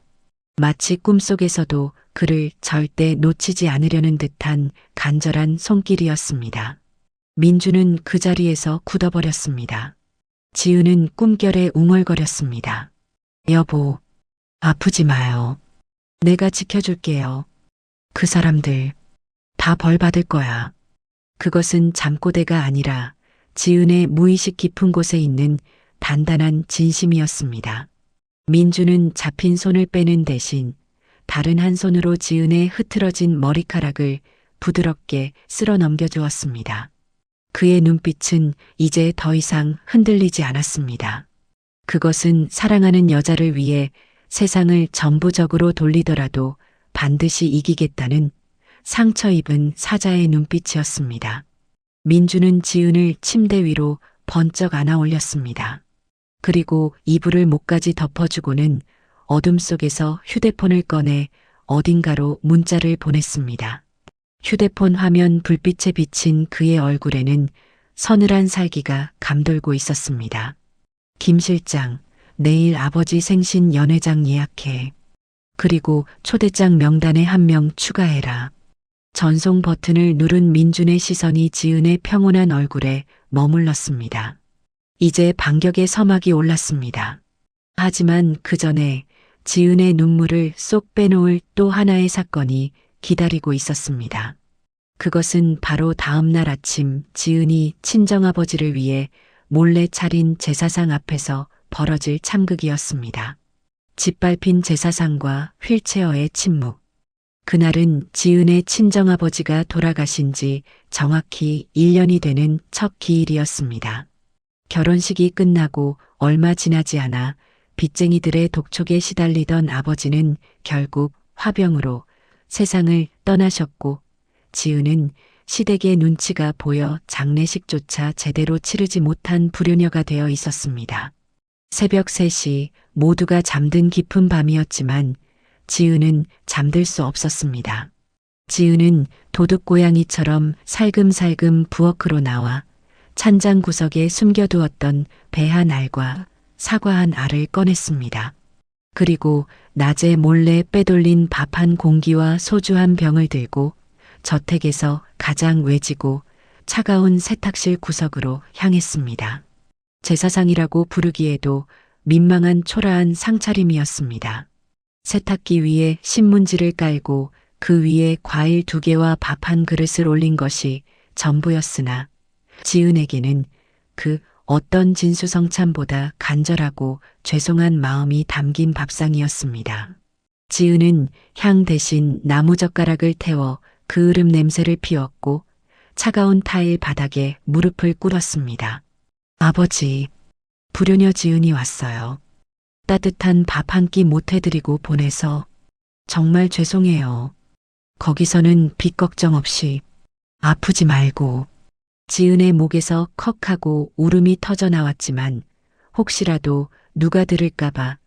A: 마치 꿈속에서도 그를 절대 놓치지 않으려는 듯한 간절한 손길이었습니다. 민준은 그 자리에서 굳어버렸습니다. 지은은 꿈결에 웅얼거렸습니다. 여보, 아프지 마요. 내가 지켜줄게요. 그 사람들 다 벌 받을 거야. 그것은 잠꼬대가 아니라 지은의 무의식 깊은 곳에 있는 단단한 진심이었습니다. 민준은 잡힌 손을 빼는 대신 다른 한 손으로 지은의 흐트러진 머리카락을 부드럽게 쓸어 넘겨주었습니다. 그의 눈빛은 이제 더 이상 흔들리지 않았습니다. 그것은 사랑하는 여자를 위해 세상을 전부적으로 돌리더라도 반드시 이기겠다는 상처 입은 사자의 눈빛이었습니다. 민준은 지은을 침대 위로 번쩍 안아 올렸습니다. 그리고 이불을 목까지 덮어주고는 어둠 속에서 휴대폰을 꺼내 어딘가로 문자를 보냈습니다. 휴대폰 화면 불빛에 비친 그의 얼굴에는 서늘한 살기가 감돌고 있었습니다. 김 실장, 내일 아버지 생신 연회장 예약해. 그리고 초대장 명단에 한 명 추가해라. 전송 버튼을 누른 민준의 시선이 지은의 평온한 얼굴에 머물렀습니다. 이제 반격의 서막이 올랐습니다. 하지만 그 전에 지은의 눈물을 쏙 빼놓을 또 하나의 사건이 기다리고 있었습니다. 그것은 바로 다음 날 아침 지은이 친정아버지를 위해 몰래 차린 제사상 앞에서 벌어질 참극이었습니다. 짓밟힌 제사상과 휠체어의 침묵. 그날은 지은의 친정아버지가 돌아가신 지 정확히 1년이 되는 첫 기일이었습니다. 결혼식이 끝나고 얼마 지나지 않아 빚쟁이들의 독촉에 시달리던 아버지는 결국 화병으로 세상을 떠나셨고, 지은은 시댁의 눈치가 보여 장례식조차 제대로 치르지 못한 불효녀가 되어 있었습니다. 새벽 3시 모두가 잠든 깊은 밤이었지만 지은은 잠들 수 없었습니다. 지은은 도둑고양이처럼 살금살금 부엌으로 나와 찬장 구석에 숨겨두었던 배 한 알과 사과 한 알을 꺼냈습니다. 그리고 낮에 몰래 빼돌린 밥 한 공기와 소주 한 병을 들고 저택에서 가장 외지고 차가운 세탁실 구석으로 향했습니다. 제사상이라고 부르기에도 민망한 초라한 상차림이었습니다. 세탁기 위에 신문지를 깔고 그 위에 과일 2개와 밥 한 그릇을 올린 것이 전부였으나 지은에게는 그 어떤 진수성찬보다 간절하고 죄송한 마음이 담긴 밥상이었습니다. 지은은 향 대신 나무젓가락을 태워 그을음 냄새를 피웠고 차가운 타일 바닥에 무릎을 꿇었습니다. 아버지, 불효녀 지은이 왔어요. 따뜻한 밥 한 끼 못 해드리고 보내서 정말 죄송해요. 거기서는 빚 걱정 없이 아프지 말고. 지은의 목에서 컥하고 울음이 터져 나왔지만 혹시라도 누가 들을까봐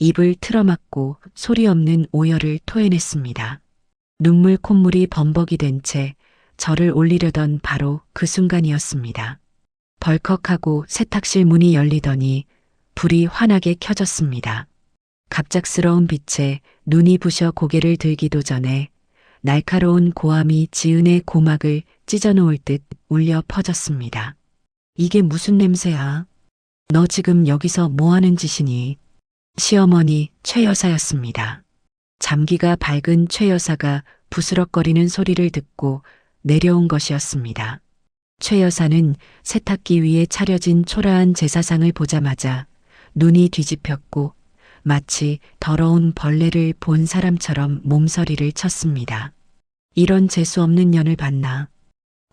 A: 입을 틀어막고 소리 없는 오열을 토해냈습니다. 눈물 콧물이 범벅이 된 채 절을 올리려던 바로 그 순간이었습니다. 벌컥하고 세탁실 문이 열리더니 불이 환하게 켜졌습니다. 갑작스러운 빛에 눈이 부셔 고개를 들기도 전에 날카로운 고함이 지은의 고막을 찢어놓을 듯 울려 퍼졌습니다. 이게 무슨 냄새야? 너 지금 여기서 뭐 하는 짓이니? 시어머니 최 여사였습니다. 잠기가 밝은 최 여사가 부스럭거리는 소리를 듣고 내려온 것이었습니다. 최 여사는 세탁기 위에 차려진 초라한 제사상을 보자마자 눈이 뒤집혔고 마치 더러운 벌레를 본 사람처럼 몸서리를 쳤습니다. 이런 재수 없는 년을 봤나?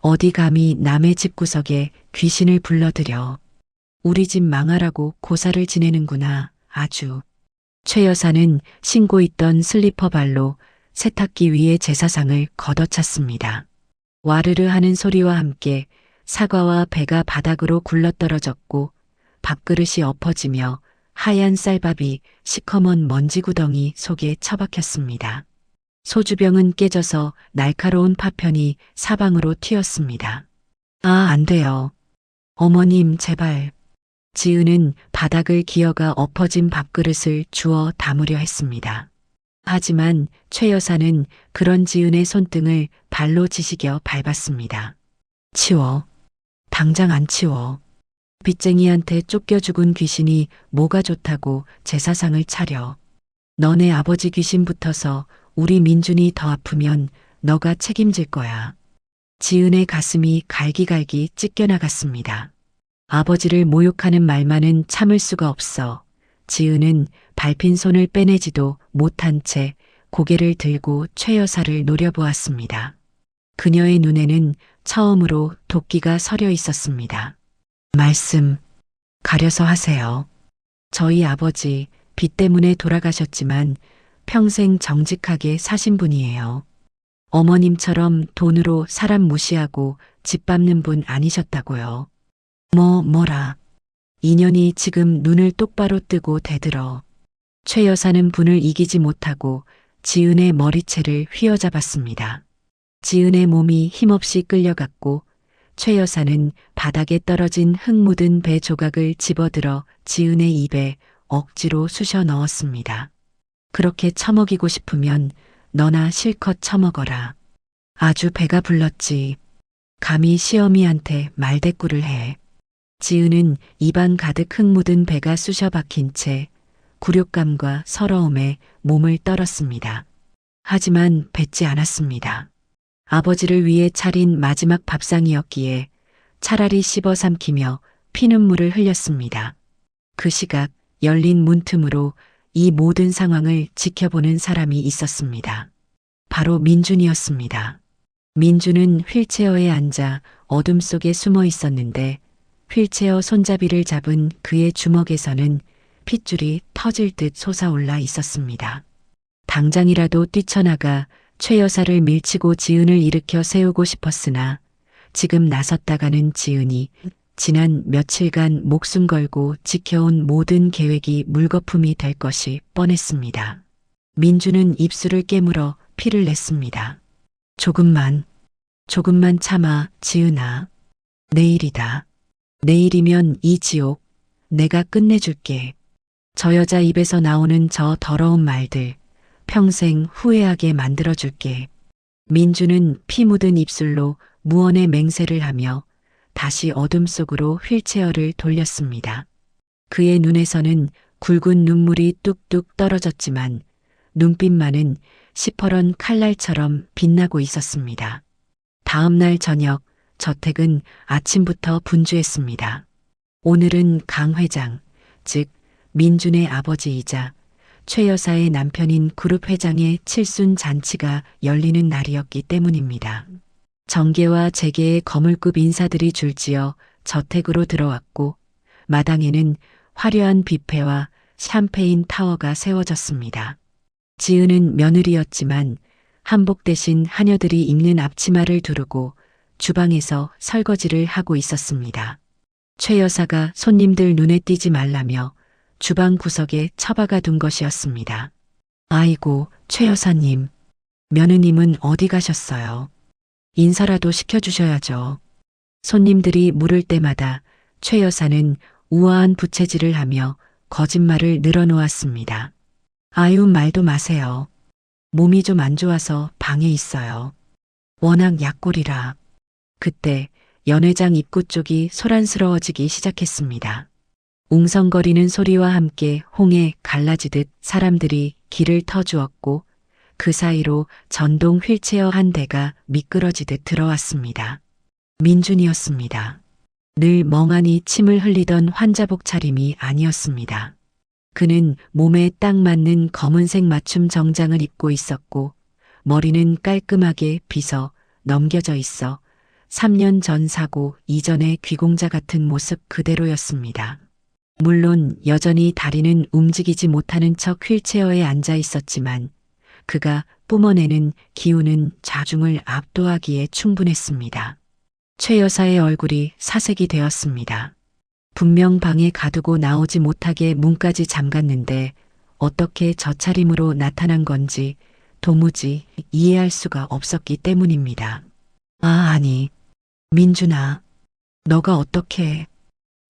A: 어디 감히 남의 집구석에 귀신을 불러들여. 우리 집 망하라고 고사를 지내는구나, 아주. 최 여사는 신고 있던 슬리퍼 발로 세탁기 위에 제사상을 걷어찼습니다. 와르르 하는 소리와 함께 사과와 배가 바닥으로 굴러떨어졌고 밥그릇이 엎어지며 하얀 쌀밥이 시커먼 먼지구덩이 속에 처박혔습니다. 소주병은 깨져서 날카로운 파편이 사방으로 튀었습니다. 아, 안 돼요. 어머님, 제발. 지은은 바닥을 기어가 엎어진 밥그릇을 주워 담으려 했습니다. 하지만 최 여사는 그런 지은의 손등을 발로 지시겨 밟았습니다. 치워. 당장 안 치워. 빚쟁이한테 쫓겨 죽은 귀신이 뭐가 좋다고 제사상을 차려. 너네 아버지 귀신 붙어서 우리 민준이 더 아프면 너가 책임질 거야. 지은의 가슴이 갈기갈기 찢겨나갔습니다. 아버지를 모욕하는 말만은 참을 수가 없어 지은은 밟힌 손을 빼내지도 못한 채 고개를 들고 최 여사를 노려보았습니다. 그녀의 눈에는 처음으로 도끼가 서려 있었습니다. 말씀, 가려서 하세요. 저희 아버지 빚 때문에 돌아가셨지만 평생 정직하게 사신 분이에요. 어머님처럼 돈으로 사람 무시하고 집 밟는 분 아니셨다고요. 뭐라. 인연이 지금 눈을 똑바로 뜨고 대들어. 최 여사는 분을 이기지 못하고 지은의 머리채를 휘어잡았습니다. 지은의 몸이 힘없이 끌려갔고 최 여사는 바닥에 떨어진 흙 묻은 배 조각을 집어들어 지은의 입에 억지로 쑤셔 넣었습니다. 그렇게 처먹이고 싶으면 너나 실컷 처먹어라. 아주 배가 불렀지. 감히 시어미한테 말대꾸를 해. 지은은 입안 가득 흙 묻은 배가 쑤셔 박힌 채 굴욕감과 서러움에 몸을 떨었습니다. 하지만 뱉지 않았습니다. 아버지를 위해 차린 마지막 밥상이었기에 차라리 씹어 삼키며 피눈물을 흘렸습니다. 그 시각 열린 문틈으로 이 모든 상황을 지켜보는 사람이 있었습니다. 바로 민준이었습니다. 민준은 휠체어에 앉아 어둠 속에 숨어 있었는데 휠체어 손잡이를 잡은 그의 주먹에서는 핏줄이 터질 듯 솟아올라 있었습니다. 당장이라도 뛰쳐나가 최 여사를 밀치고 지은을 일으켜 세우고 싶었으나 지금 나섰다가는 지은이 지난 며칠간 목숨 걸고 지켜온 모든 계획이 물거품이 될 것이 뻔했습니다. 민주는 입술을 깨물어 피를 냈습니다. 조금만 참아, 지은아. 내일이다. 내일이면 이 지옥 내가 끝내줄게. 저 여자 입에서 나오는 저 더러운 말들 평생 후회하게 만들어줄게. 민주는 피 묻은 입술로 무언의 맹세를 하며 다시 어둠 속으로 휠체어를 돌렸습니다. 그의 눈에서는 굵은 눈물이 뚝뚝 떨어졌지만 눈빛만은 시퍼런 칼날처럼 빛나고 있었습니다. 다음 날 저녁 저택은 아침부터 분주했습니다. 오늘은 강 회장, 즉 민준의 아버지이자 최 여사의 남편인 그룹 회장의 칠순 잔치가 열리는 날이었기 때문입니다. 정계와 재계의 거물급 인사들이 줄지어 저택으로 들어왔고 마당에는 화려한 뷔페와 샴페인 타워가 세워졌습니다. 지은은 며느리였지만 한복 대신 하녀들이 입는 앞치마를 두르고 주방에서 설거지를 하고 있었습니다. 최 여사가 손님들 눈에 띄지 말라며 주방 구석에 처박아 둔 것이었습니다. 아이고, 최 여사님. 며느님은 어디 가셨어요? 인사라도 시켜주셔야죠. 손님들이 물을 때마다 최 여사는 우아한 부채질을 하며 거짓말을 늘어놓았습니다. 아유, 말도 마세요. 몸이 좀 안 좋아서 방에 있어요. 워낙 약골이라. 그때 연회장 입구 쪽이 소란스러워지기 시작했습니다. 웅성거리는 소리와 함께 홍해 갈라지듯 사람들이 길을 터주었고 그 사이로 전동 휠체어 한 대가 미끄러지듯 들어왔습니다. 민준이었습니다. 늘 멍하니 침을 흘리던 환자복 차림이 아니었습니다. 그는 몸에 딱 맞는 검은색 맞춤 정장을 입고 있었고 머리는 깔끔하게 빗어 넘겨져 있어 3년 전 사고 이전의 귀공자 같은 모습 그대로였습니다. 물론 여전히 다리는 움직이지 못하는 척 휠체어에 앉아 있었지만 그가 뿜어내는 기운은 자중을 압도하기에 충분했습니다. 최 여사의 얼굴이 사색이 되었습니다. 분명 방에 가두고 나오지 못하게 문까지 잠갔는데 어떻게 저 차림으로 나타난 건지 도무지 이해할 수가 없었기 때문입니다. 아니, 민준아, 너가 어떻게...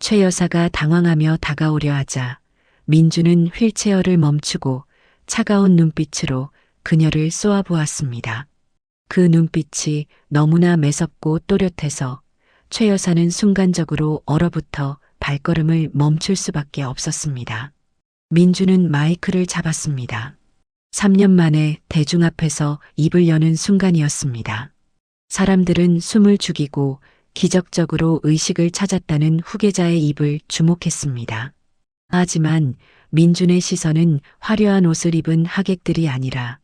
A: 최 여사가 당황하며 다가오려 하자 민준은 휠체어를 멈추고 차가운 눈빛으로 그녀를 쏘아보았습니다. 그 눈빛이 너무나 매섭고 또렷해서 최 여사는 순간적으로 얼어붙어 발걸음을 멈출 수밖에 없었습니다. 민준은 마이크를 잡았습니다. 3년 만에 대중 앞에서 입을 여는 순간이었습니다. 사람들은 숨을 죽이고 기적적으로 의식을 찾았다는 후계자의 입을 주목했습니다. 하지만 민준의 시선은 화려한 옷을 입은 하객들이 아니라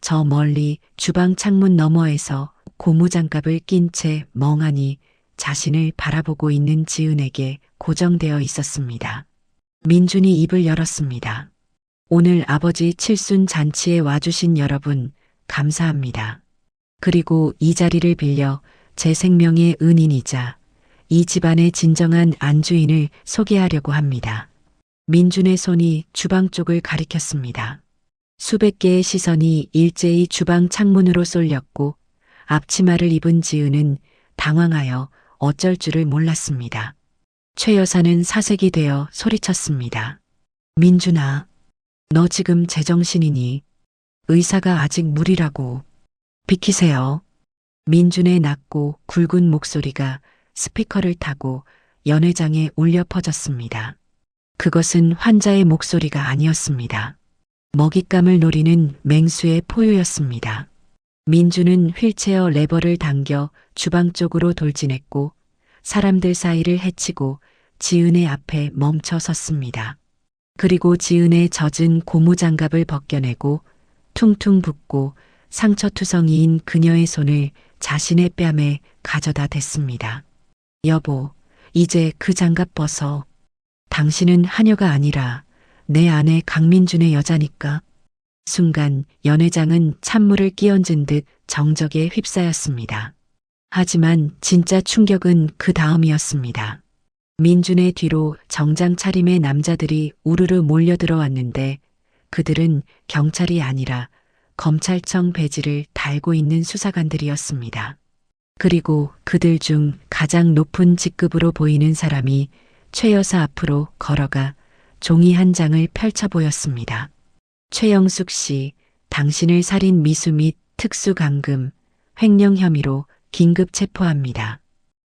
A: 저 멀리 주방 창문 너머에서 고무장갑을 낀 채 멍하니 자신을 바라보고 있는 지은에게 고정되어 있었습니다. 민준이 입을 열었습니다. 오늘 아버지 칠순 잔치에 와주신 여러분, 감사합니다. 그리고 이 자리를 빌려 제 생명의 은인이자 이 집안의 진정한 안주인을 소개하려고 합니다. 민준의 손이 주방 쪽을 가리켰습니다. 수백 개의 시선이 일제히 주방 창문으로 쏠렸고 앞치마를 입은 지은은 당황하여 어쩔 줄을 몰랐습니다. 최 여사는 사색이 되어 소리쳤습니다. 민준아, 너 지금 제정신이니? 의사가 아직 무리라고. 비키세요. 민준의 낮고 굵은 목소리가 스피커를 타고 연회장에 울려 퍼졌습니다. 그것은 환자의 목소리가 아니었습니다. 먹잇감을 노리는 맹수의 포효였습니다. 민준은 휠체어 레버를 당겨 주방 쪽으로 돌진했고 사람들 사이를 헤치고 지은의 앞에 멈춰 섰습니다. 그리고 지은의 젖은 고무장갑을 벗겨내고 퉁퉁 붓고 상처투성이인 그녀의 손을 자신의 뺨에 가져다 댔습니다. 여보, 이제 그 장갑 벗어. 당신은 하녀가 아니라 내 아내 강민준의 여자니까. 순간 연회장은 찬물을 끼얹은 듯 정적에 휩싸였습니다. 하지만 진짜 충격은 그 다음이었습니다. 민준의 뒤로 정장 차림의 남자들이 우르르 몰려들어왔는데 그들은 경찰이 아니라 검찰청 배지를 달고 있는 수사관들이었습니다. 그리고 그들 중 가장 높은 직급으로 보이는 사람이 최 여사 앞으로 걸어가 종이 한 장을 펼쳐 보였습니다. 최영숙 씨, 당신을 살인 미수 및 특수감금, 횡령 혐의로 긴급 체포합니다.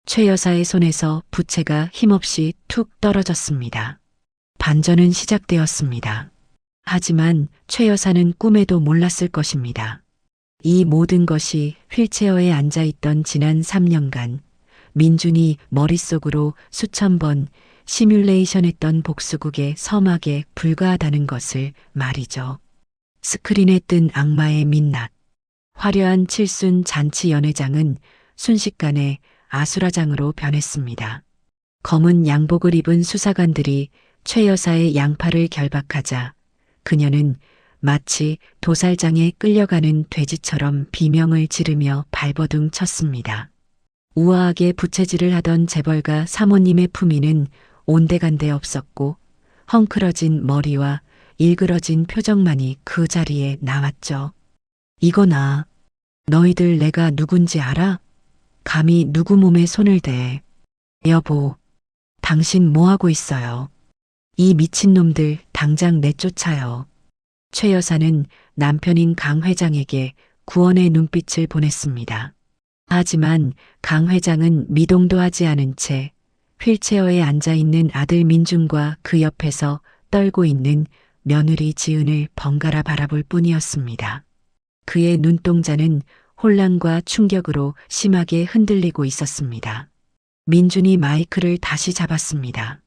A: 최 여사의 손에서 부채가 힘없이 툭 떨어졌습니다. 반전은 시작되었습니다. 하지만 최 여사는 꿈에도 몰랐을 것입니다. 이 모든 것이 휠체어에 앉아있던 지난 3년간 민준이 머릿속으로 수천 번 시뮬레이션했던 복수국의 서막에 불과하다는 것을 말이죠. 스크린에 뜬 악마의 민낯. 화려한 칠순 잔치 연회장은 순식간에 아수라장으로 변했습니다. 검은 양복을 입은 수사관들이 최 여사의 양팔을 결박하자 그녀는 마치 도살장에 끌려가는 돼지처럼 비명을 지르며 발버둥 쳤습니다. 우아하게 부채질을 하던 재벌가 사모님의 품위는 온데간데 없었고 헝클어진 머리와 일그러진 표정만이 그 자리에 나왔죠. 이거나 너희들 내가 누군지 알아? 감히 누구 몸에 손을 대. 여보, 당신 뭐하고 있어요? 이 미친놈들 당장 내쫓아요. 최 여사는 남편인 강 회장에게 구원의 눈빛을 보냈습니다. 하지만 강 회장은 미동도 하지 않은 채 휠체어에 앉아있는 아들 민준과 그 옆에서 떨고 있는 며느리 지은을 번갈아 바라볼 뿐이었습니다. 그의 눈동자는 혼란과 충격으로 심하게 흔들리고 있었습니다. 민준이 마이크를 다시 잡았습니다.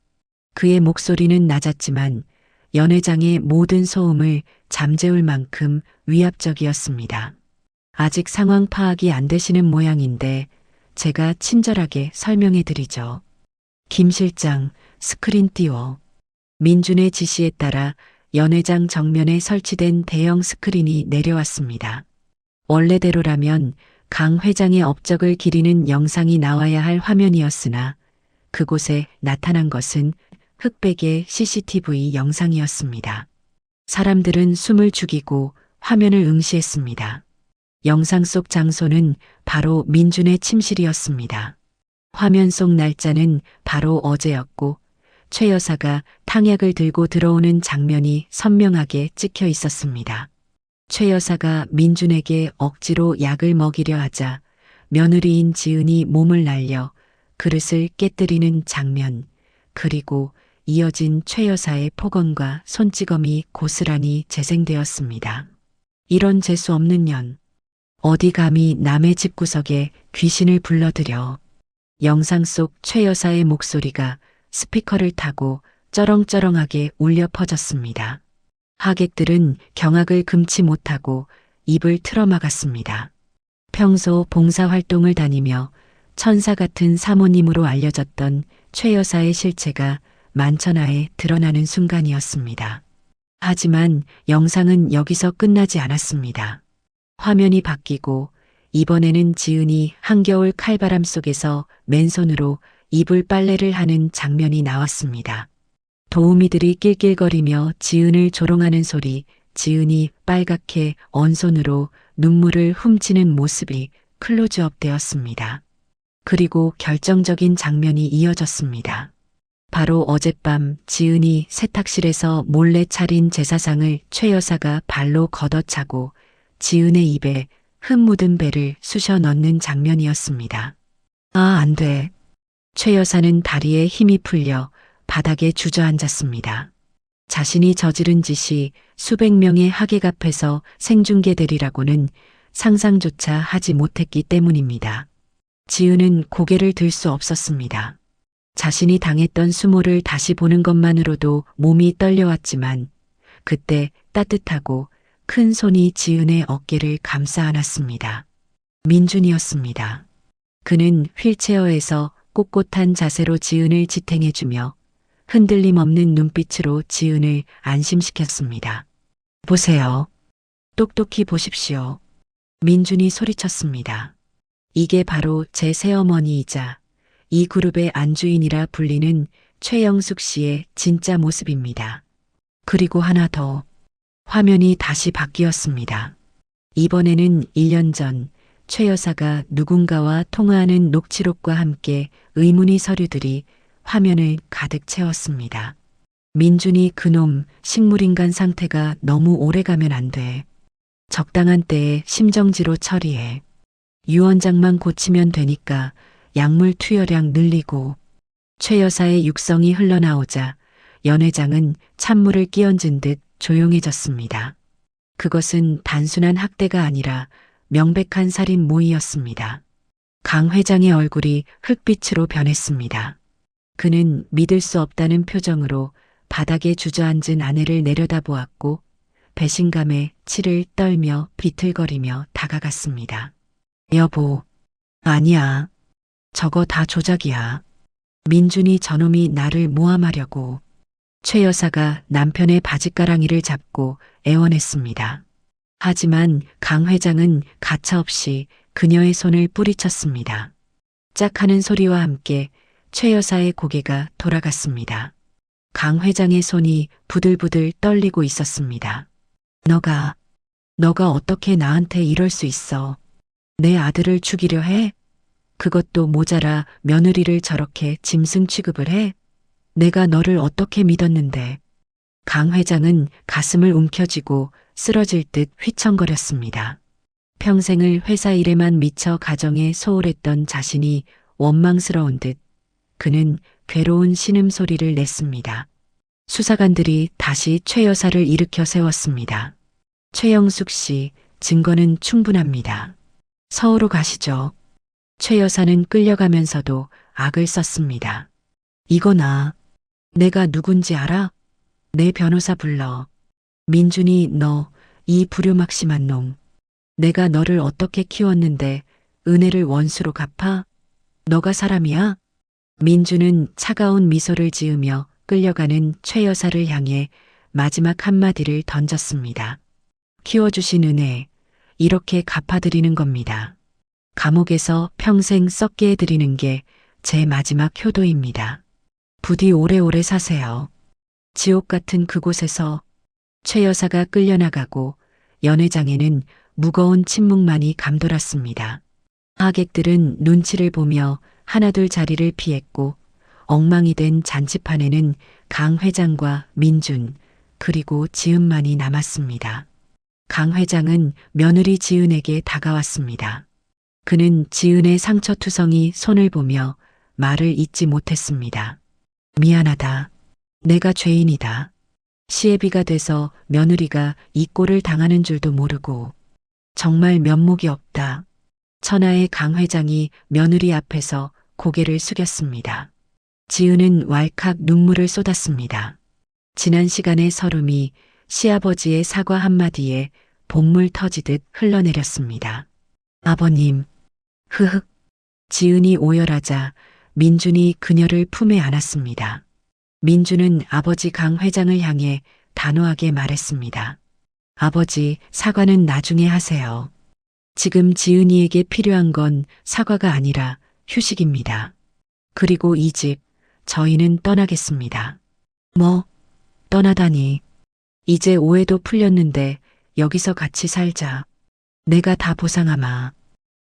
A: 그의 목소리는 낮았지만 연회장의 모든 소음을 잠재울 만큼 위압적이었습니다. 아직 상황 파악이 안 되시는 모양인데 제가 친절하게 설명해 드리죠. 김 실장, 스크린 띄워. 민준의 지시에 따라 연회장 정면에 설치된 대형 스크린이 내려왔습니다. 원래대로라면 강 회장의 업적을 기리는 영상이 나와야 할 화면이었으나 그곳에 나타난 것은 흑백의 CCTV 영상이었습니다. 사람들은 숨을 죽이고 화면을 응시했습니다. 영상 속 장소는 바로 민준의 침실이었습니다. 화면 속 날짜는 바로 어제였고 최 여사가 탕약을 들고 들어오는 장면이 선명하게 찍혀 있었습니다. 최 여사가 민준에게 억지로 약을 먹이려 하자 며느리인 지은이 몸을 날려 그릇을 깨뜨리는 장면, 그리고 이어진 최 여사의 폭언과 손찌검이 고스란히 재생되었습니다. 이런 재수 없는 년, 어디 감히 남의 집구석에 귀신을 불러들여. 영상 속 최 여사의 목소리가 스피커를 타고 쩌렁쩌렁하게 울려 퍼졌습니다. 하객들은 경악을 금치 못하고 입을 틀어막았습니다. 평소 봉사활동을 다니며 천사 같은 사모님으로 알려졌던 최 여사의 실체가 만천하에 드러나는 순간이었습니다. 하지만 영상은 여기서 끝나지 않았습니다. 화면이 바뀌고 이번에는 지은이 한겨울 칼바람 속에서 맨손으로 이불 빨래를 하는 장면이 나왔습니다. 도우미들이 낄낄거리며 지은을 조롱하는 소리, 지은이 빨갛게 언손으로 눈물을 훔치는 모습이 클로즈업 되었습니다. 그리고 결정적인 장면이 이어졌습니다. 바로 어젯밤 지은이 세탁실에서 몰래 차린 제사상을 최 여사가 발로 걷어차고 지은의 입에 흙 묻은 배를 쑤셔 넣는 장면이었습니다. 아, 안 돼. 최 여사는 다리에 힘이 풀려 바닥에 주저앉았습니다. 자신이 저지른 짓이 수백 명의 하객 앞에서 생중계되리라고는 상상조차 하지 못했기 때문입니다. 지은은 고개를 들 수 없었습니다. 자신이 당했던 수모를 다시 보는 것만으로도 몸이 떨려왔지만 그때 따뜻하고 큰 손이 지은의 어깨를 감싸 안았습니다. 민준이었습니다. 그는 휠체어에서 꼿꼿한 자세로 지은을 지탱해주며 흔들림 없는 눈빛으로 지은을 안심시켰습니다. 보세요. 똑똑히 보십시오. 민준이 소리쳤습니다. 이게 바로 제 새어머니이자 이 그룹의 안주인이라 불리는 최영숙 씨의 진짜 모습입니다. 그리고 하나 더. 화면이 다시 바뀌었습니다. 이번에는 1년 전 최 여사가 누군가와 통화하는 녹취록과 함께 의문의 서류들이 화면을 가득 채웠습니다. 민준이 그놈 식물인간 상태가 너무 오래 가면 안 돼. 적당한 때에 심정지로 처리해. 유 원장만 고치면 되니까 약물 투여량 늘리고. 최 여사의 육성이 흘러나오자 연 회장은 찬물을 끼얹은 듯 조용해졌습니다. 그것은 단순한 학대가 아니라 명백한 살인 모의였습니다. 강 회장의 얼굴이 흙빛으로 변했습니다. 그는 믿을 수 없다는 표정으로 바닥에 주저앉은 아내를 내려다보았고 배신감에 치를 떨며 비틀거리며 다가갔습니다. 여보, 아니야. 저거 다 조작이야. 민준이 저놈이 나를 모함하려고. 최 여사가 남편의 바짓가랑이를 잡고 애원했습니다. 하지만 강 회장은 가차없이 그녀의 손을 뿌리쳤습니다. 짝 하는 소리와 함께 최 여사의 고개가 돌아갔습니다. 강 회장의 손이 부들부들 떨리고 있었습니다. 너가 어떻게 나한테 이럴 수 있어? 내 아들을 죽이려 해? 그것도 모자라 며느리를 저렇게 짐승 취급을 해? 내가 너를 어떻게 믿었는데. 강 회장은 가슴을 움켜쥐고 쓰러질 듯 휘청거렸습니다. 평생을 회사 일에만 미쳐 가정에 소홀했던 자신이 원망스러운 듯 그는 괴로운 신음소리를 냈습니다. 수사관들이 다시 최 여사를 일으켜 세웠습니다. 최영숙 씨, 증거는 충분합니다. 서울로 가시죠. 최 여사는 끌려가면서도 악을 썼습니다. 이거나 내가 누군지 알아? 내 변호사 불러. 민준이 너, 이 불효막심한 놈. 내가 너를 어떻게 키웠는데 은혜를 원수로 갚아? 너가 사람이야? 민준은 차가운 미소를 지으며 끌려가는 최 여사를 향해 마지막 한마디를 던졌습니다. 키워주신 은혜, 이렇게 갚아드리는 겁니다. 감옥에서 평생 썩게 해드리는 게 제 마지막 효도입니다. 부디 오래오래 사세요. 지옥 같은 그곳에서. 최 여사가 끌려나가고 연 회장에는 무거운 침묵만이 감돌았습니다. 하객들은 눈치를 보며 하나둘 자리를 피했고 엉망이 된 잔치판에는 강 회장과 민준 그리고 지은만이 남았습니다. 강 회장은 며느리 지은에게 다가왔습니다. 그는 지은의 상처투성이 손을 보며 말을 잇지 못했습니다. 미안하다. 내가 죄인이다. 시애비가 돼서 며느리가 이 꼴을 당하는 줄도 모르고. 정말 면목이 없다. 천하의 강 회장이 며느리 앞에서 고개를 숙였습니다. 지은은 왈칵 눈물을 쏟았습니다. 지난 시간의 서름이 시아버지의 사과 한마디에 본물 터지듯 흘러내렸습니다. 아버님, 흐흑. 지은이 오열하자 민준이 그녀를 품에 안았습니다. 민준은 아버지 강 회장을 향해 단호하게 말했습니다. 아버지, 사과는 나중에 하세요. 지금 지은이에게 필요한 건 사과가 아니라 휴식입니다. 그리고 이 집, 저희는 떠나겠습니다. 뭐, 떠나다니. 이제 오해도 풀렸는데 여기서 같이 살자. 내가 다 보상하마.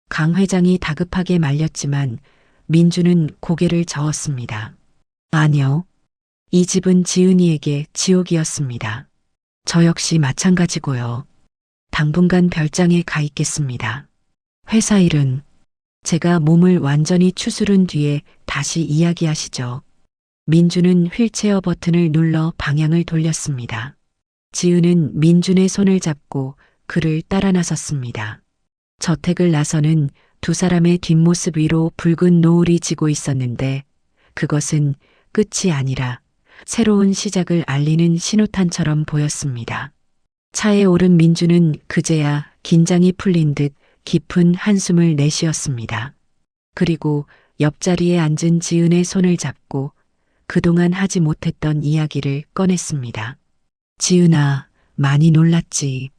A: 강 회장이 다급하게 말렸지만 민주는 고개를 저었습니다. 아니요. 이 집은 지은이에게 지옥이었습니다. 저 역시 마찬가지고요. 당분간 별장에 가 있겠습니다. 회사 일은 제가 몸을 완전히 추스른 뒤에 다시 이야기하시죠. 민주는 휠체어 버튼을 눌러 방향을 돌렸습니다. 지은은 민준의 손을 잡고 그를 따라 나섰습니다. 저택을 나서는 두 사람의 뒷모습 위로 붉은 노을이 지고 있었는데 그것은 끝이 아니라 새로운 시작을 알리는 신호탄처럼 보였습니다. 차에 오른 민주는 그제야 긴장이 풀린 듯 깊은 한숨을 내쉬었습니다. 그리고 옆자리에 앉은 지은의 손을 잡고 그동안 하지 못했던 이야기를 꺼냈습니다. 지은아, 많이 놀랐지.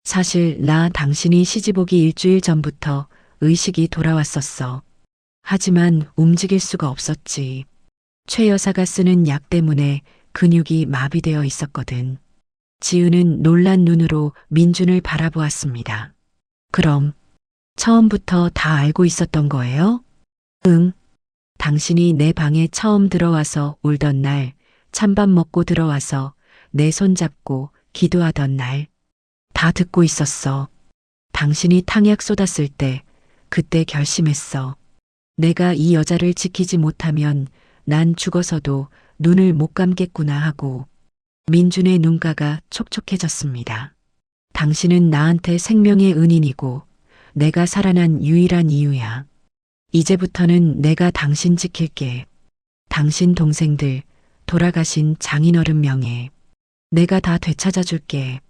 A: 사실 나 당신이 시집 오기 일주일 전부터 의식이 돌아왔었어. 하지만 움직일 수가 없었지. 최 여사가 쓰는 약 때문에 근육이 마비되어 있었거든. 지은은 놀란 눈으로 민준을 바라보았습니다. 그럼 처음부터 다 알고 있었던 거예요? 응. 당신이 내 방에 처음 들어와서 울던 날, 찬밥 먹고 들어와서 내 손 잡고 기도하던 날, 다 듣고 있었어. 당신이 탕약 쏟았을 때, 그때 결심했어. 내가 이 여자를 지키지 못하면 난 죽어서도 눈을 못 감겠구나 하고. 민준의 눈가가 촉촉해졌습니다. 당신은 나한테 생명의 은인이고 내가 살아난 유일한 이유야. 이제부터는 내가 당신 지킬게. 당신 동생들, 돌아가신 장인어른 명예. 내가 다 되찾아 줄게.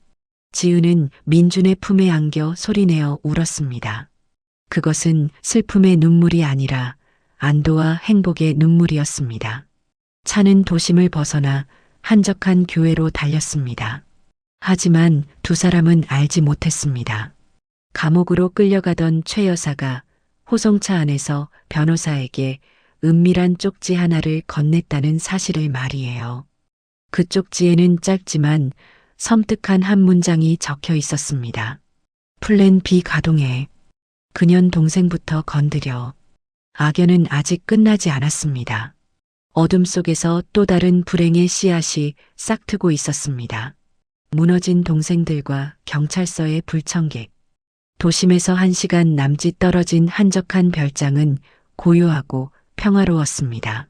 A: 지은은 민준의 품에 안겨 소리내어 울었습니다. 그것은 슬픔의 눈물이 아니라 안도와 행복의 눈물이었습니다. 차는 도심을 벗어나 한적한 교회로 달렸습니다. 하지만 두 사람은 알지 못했습니다. 감옥으로 끌려가던 최 여사가 호송차 안에서 변호사에게 은밀한 쪽지 하나를 건넸다는 사실을 말이에요. 그 쪽지에는 짧지만 섬뜩한 한 문장이 적혀 있었습니다. 플랜 B 가동해. 그년 동생부터 건드려. 악연은 아직 끝나지 않았습니다. 어둠 속에서 또 다른 불행의 씨앗이 싹트고 있었습니다. 무너진 동생들과 경찰서의 불청객. 도심에서 1시간 남짓 떨어진 한적한 별장은 고요하고 평화로웠습니다.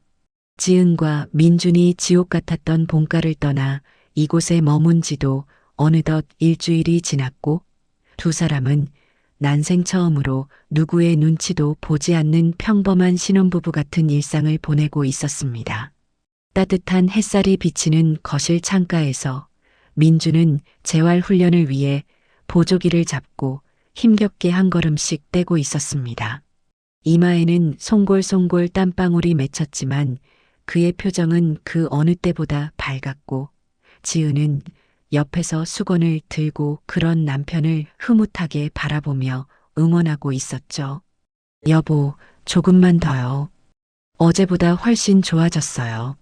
A: 지은과 민준이 지옥 같았던 본가를 떠나 이곳에 머문 지도 어느덧 일주일이 지났고 두 사람은 난생 처음으로 누구의 눈치도 보지 않는 평범한 신혼부부 같은 일상을 보내고 있었습니다. 따뜻한 햇살이 비치는 거실 창가에서 민주는 재활 훈련을 위해 보조기를 잡고 힘겹게 한 걸음씩 떼고 있었습니다. 이마에는 송골송골 땀방울이 맺혔지만 그의 표정은 그 어느 때보다 밝았고 지은은 옆에서 수건을 들고 그런 남편을 흐뭇하게 바라보며 응원하고 있었죠. 여보, 조금만 더요. 어제보다 훨씬 좋아졌어요.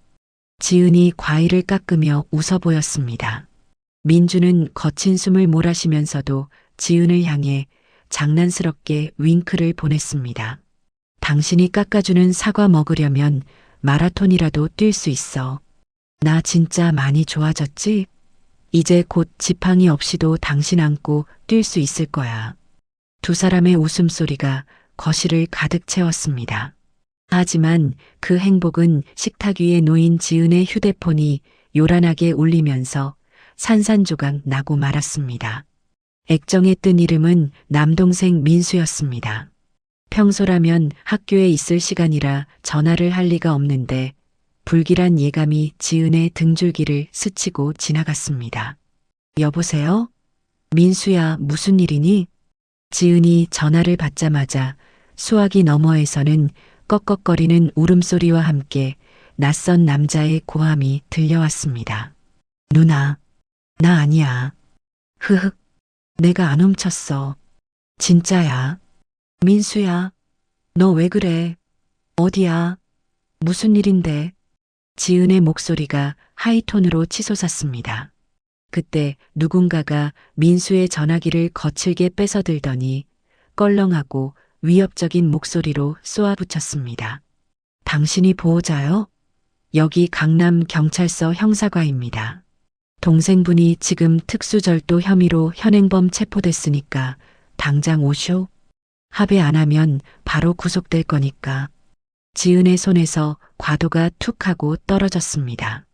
A: 지은이 과일을 깎으며 웃어 보였습니다. 민주는 거친 숨을 몰아쉬면서도 지은을 향해 장난스럽게 윙크를 보냈습니다. 당신이 깎아주는 사과 먹으려면 마라톤이라도 뛸 수 있어. 나 진짜 많이 좋아졌지? 이제 곧 지팡이 없이도 당신 안고 뛸 수 있을 거야. 두 사람의 웃음소리가 거실을 가득 채웠습니다. 하지만 그 행복은 식탁 위에 놓인 지은의 휴대폰이 요란하게 울리면서 산산조각 나고 말았습니다. 액정에 뜬 이름은 남동생 민수였습니다. 평소라면 학교에 있을 시간이라 전화를 할 리가 없는데 불길한 예감이 지은의 등줄기를 스치고 지나갔습니다. 여보세요? 민수야, 무슨 일이니? 지은이 전화를 받자마자 수화기 너머에서는 꺽꺽거리는 울음소리와 함께 낯선 남자의 고함이 들려왔습니다. 누나, 나 아니야. 흐흑, 내가 안 훔쳤어. 진짜야. 민수야, 너 왜 그래? 어디야? 무슨 일인데? 지은의 목소리가 하이톤으로 치솟았습니다. 그때 누군가가 민수의 전화기를 거칠게 뺏어들더니 껄렁하고 위협적인 목소리로 쏘아붙였습니다. 당신이 보호자요? 여기 강남 경찰서 형사과입니다. 동생분이 지금 특수절도 혐의로 현행범 체포됐으니까 당장 오쇼. 합의 안 하면 바로 구속될 거니까. 지은의 손에서 과도가 툭 하고 떨어졌습니다.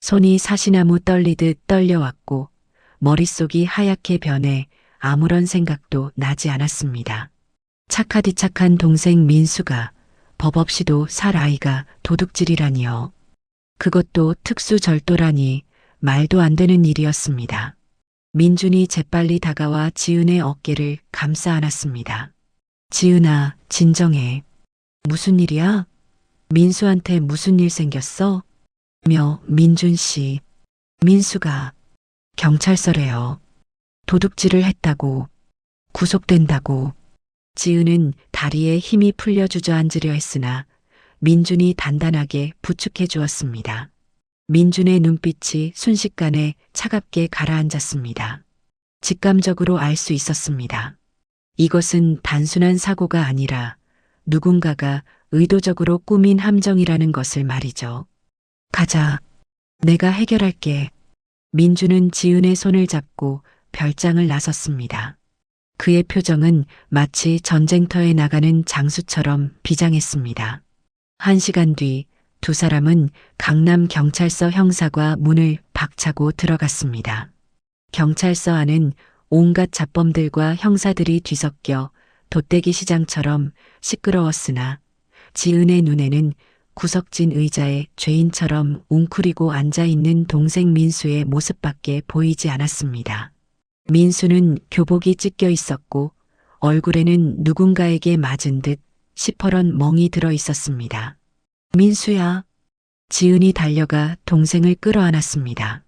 A: 손이 사시나무 떨리듯 떨려왔고 머릿속이 하얗게 변해 아무런 생각도 나지 않았습니다. 착하디 착한 동생 민수가 법 없이도 살 아이가 도둑질이라니요. 그것도 특수절도라니 말도 안 되는 일이었습니다. 민준이 재빨리 다가와 지은의 어깨를 감싸 안았습니다. 지은아, 진정해. 무슨 일이야? 민수한테 무슨 일 생겼어? 민준 씨. 민수가 경찰서래요. 도둑질을 했다고. 구속된다고. 지은은 다리에 힘이 풀려 주저앉으려 했으나 민준이 단단하게 부축해 주었습니다. 민준의 눈빛이 순식간에 차갑게 가라앉았습니다. 직감적으로 알 수 있었습니다. 이것은 단순한 사고가 아니라 누군가가 의도적으로 꾸민 함정이라는 것을 말이죠. 가자. 내가 해결할게. 민준은 지은의 손을 잡고 별장을 나섰습니다. 그의 표정은 마치 전쟁터에 나가는 장수처럼 비장했습니다. 1시간 뒤 두 사람은 강남 경찰서 형사과 문을 박차고 들어갔습니다. 경찰서 안은 온갖 잡범들과 형사들이 뒤섞여 돗대기 시장처럼 시끄러웠으나 지은의 눈에는 구석진 의자에 죄인처럼 웅크리고 앉아있는 동생 민수의 모습밖에 보이지 않았습니다. 민수는 교복이 찢겨 있었고 얼굴에는 누군가에게 맞은 듯 시퍼런 멍이 들어 있었습니다. 민수야. 지은이 달려가 동생을 끌어안았습니다.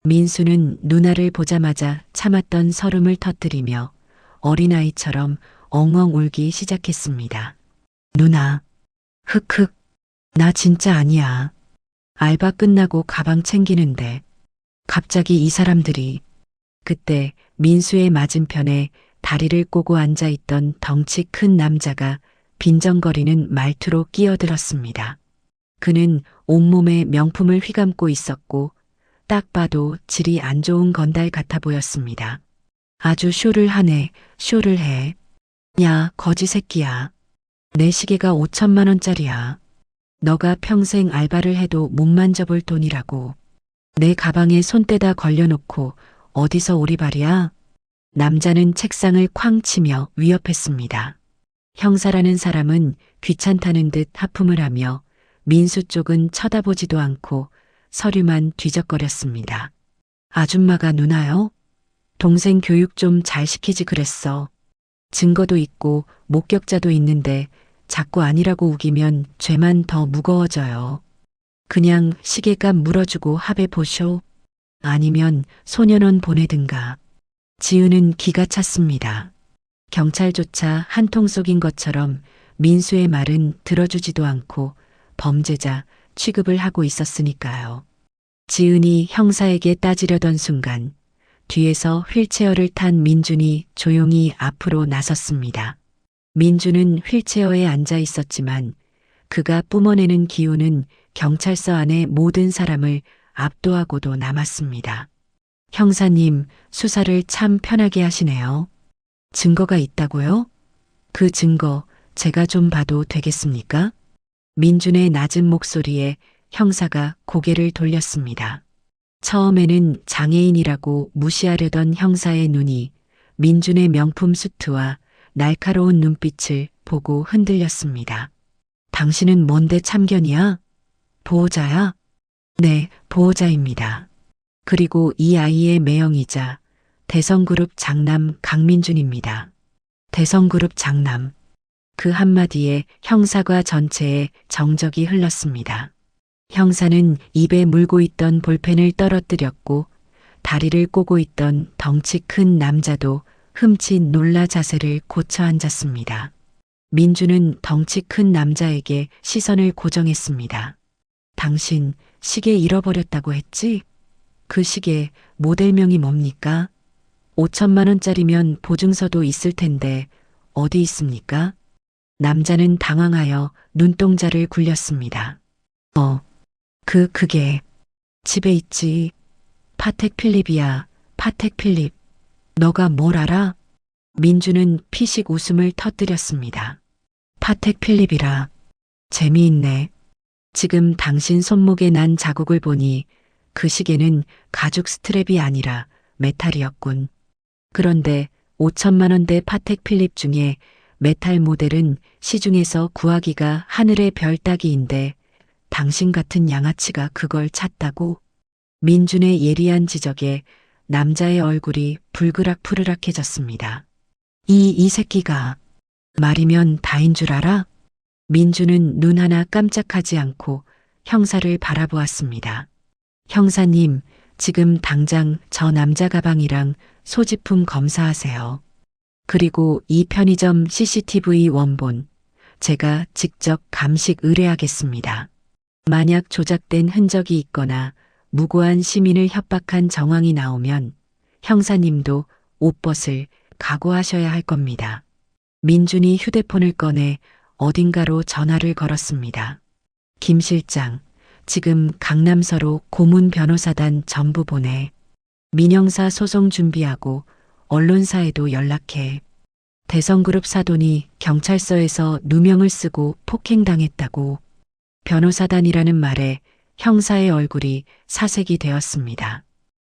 A: 민수는 누나를 보자마자 참았던 설움을 터뜨리며 어린아이처럼 엉엉 울기 시작했습니다. 누나. 흑흑. 나 진짜 아니야. 알바 끝나고 가방 챙기는데 갑자기 이 사람들이. 그때 민수의 맞은편에 다리를 꼬고 앉아있던 덩치 큰 남자가 빈정거리는 말투로 끼어들었습니다. 그는 온몸에 명품을 휘감고 있었고 딱 봐도 질이 안 좋은 건달 같아 보였습니다. 아주 쇼를 하네, 쇼를 해. 야, 거지 새끼야. 내 시계가 5천만 원짜리야. 너가 평생 알바를 해도 못 만져볼 돈이라고. 내 가방에 손대다 걸려놓고 어디서 오리발이야? 남자는 책상을 쾅 치며 위협했습니다. 형사라는 사람은 귀찮다는 듯 하품을 하며 민수 쪽은 쳐다보지도 않고 서류만 뒤적거렸습니다. 아줌마가 누나요? 동생 교육 좀 잘 시키지 그랬어. 증거도 있고 목격자도 있는데 자꾸 아니라고 우기면 죄만 더 무거워져요. 그냥 시계값 물어주고 합의 보쇼. 아니면 소년원 보내든가. 지은은 기가 찼습니다. 경찰조차 한통 속인 것처럼 민수의 말은 들어주지도 않고 범죄자 취급을 하고 있었으니까요. 지은이 형사에게 따지려던 순간 뒤에서 휠체어를 탄 민준이 조용히 앞으로 나섰습니다. 민준은 휠체어에 앉아 있었지만 그가 뿜어내는 기운은 경찰서 안의 모든 사람을 압도하고도 남았습니다. 형사님, 수사를 참 편하게 하시네요. 증거가 있다고요? 그 증거 제가 좀 봐도 되겠습니까? 민준의 낮은 목소리에 형사가 고개를 돌렸습니다. 처음에는 장애인이라고 무시하려던 형사의 눈이 민준의 명품 수트와 날카로운 눈빛을 보고 흔들렸습니다. 당신은 뭔데 참견이야? 보호자야? 네, 보호자입니다. 그리고 이 아이의 매형이자 대성그룹 장남 강민준입니다. 대성그룹 장남. 그 한마디에 형사과 전체에 정적이 흘렀습니다. 형사는 입에 물고 있던 볼펜을 떨어뜨렸고 다리를 꼬고 있던 덩치 큰 남자도 흠칫 놀라 자세를 고쳐 앉았습니다. 민주는 덩치 큰 남자에게 시선을 고정했습니다. 당신 시계 잃어버렸다고 했지? 그 시계 모델명이 뭡니까? 5천만 원짜리면 보증서도 있을 텐데 어디 있습니까? 남자는 당황하여 눈동자를 굴렸습니다. 그게 집에 있지. 파텍 필립이야. 파텍 필립. 너가 뭘 알아? 민주는 피식 웃음을 터뜨렸습니다. 파텍 필립이라. 재미있네. 지금 당신 손목에 난 자국을 보니 그 시계는 가죽 스트랩이 아니라 메탈이었군. 그런데 5천만 원대 파텍 필립 중에 메탈 모델은 시중에서 구하기가 하늘의 별 따기인데 당신 같은 양아치가 그걸 찾다고? 민준의 예리한 지적에 남자의 얼굴이 불그락푸르락해졌습니다. 이 새끼가 말이면 다인 줄 알아? 민주는 눈 하나 깜짝하지 않고 형사를 바라보았습니다. 형사님, 지금 당장 저 남자 가방이랑 소지품 검사하세요. 그리고 이 편의점 CCTV 원본 제가 직접 감식 의뢰하겠습니다. 만약 조작된 흔적이 있거나 무고한 시민을 협박한 정황이 나오면 형사님도 옷벗을 각오하셔야 할 겁니다. 민준이 휴대폰을 꺼내 어딘가로 전화를 걸었습니다. 김 실장, 지금 강남서로 고문 변호사단 전부 보내. 민형사 소송 준비하고 언론사에도 연락해. 대성그룹 사돈이 경찰서에서 누명을 쓰고 폭행당했다고. 변호사단이라는 말에 형사의 얼굴이 사색이 되었습니다.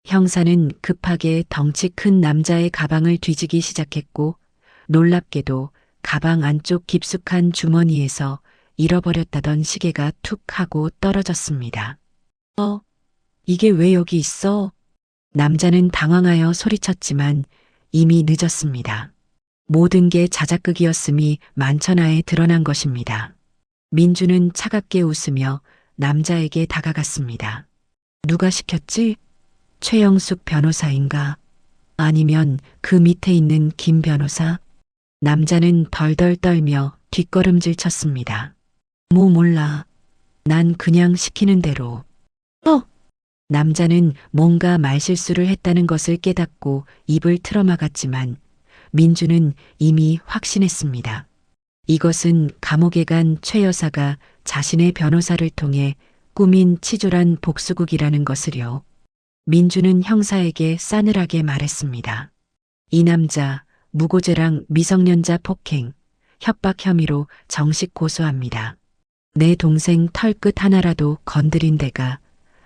A: 형사는 급하게 덩치 큰 남자의 가방을 뒤지기 시작했고 놀랍게도 가방 안쪽 깊숙한 주머니에서 잃어버렸다던 시계가 툭 하고 떨어졌습니다. 이게 왜 여기 있어? 남자는 당황하여 소리쳤지만 이미 늦었습니다. 모든 게 자작극이었음이 만천하에 드러난 것입니다. 민주는 차갑게 웃으며 남자에게 다가갔습니다. 누가 시켰지? 최영숙 변호사인가? 아니면 그 밑에 있는 김 변호사? 남자는 덜덜 떨며 뒷걸음질 쳤습니다. 몰라. 난 그냥 시키는 대로. 남자는 뭔가 말실수를 했다는 것을 깨닫고 입을 틀어막았지만 민주는 이미 확신했습니다. 이것은 감옥에 간 최 여사가 자신의 변호사를 통해 꾸민 치졸한 복수극이라는 것을요. 민주는 형사에게 싸늘하게 말했습니다. 이 남자 무고죄랑 미성년자 폭행, 협박 혐의로 정식 고소합니다. 내 동생 털끝 하나라도 건드린 데가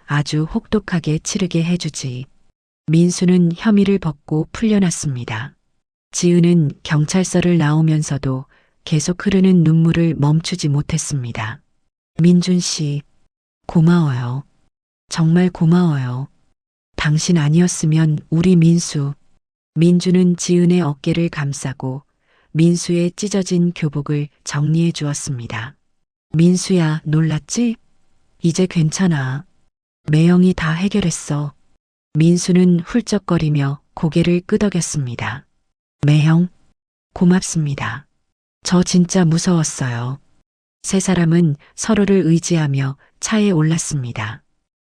A: 아주 혹독하게 치르게 해주지. 민수는 혐의를 벗고 풀려났습니다. 지은은 경찰서를 나오면서도 계속 흐르는 눈물을 멈추지 못했습니다. 민준 씨, 고마워요. 정말 고마워요. 당신 아니었으면 우리 민수. 민주는 지은의 어깨를 감싸고 민수의 찢어진 교복을 정리해 주었습니다. 민수야, 놀랐지? 이제 괜찮아. 매형이 다 해결했어. 민수는 훌쩍거리며 고개를 끄덕였습니다. 매형, 고맙습니다. 저 진짜 무서웠어요. 세 사람은 서로를 의지하며 차에 올랐습니다.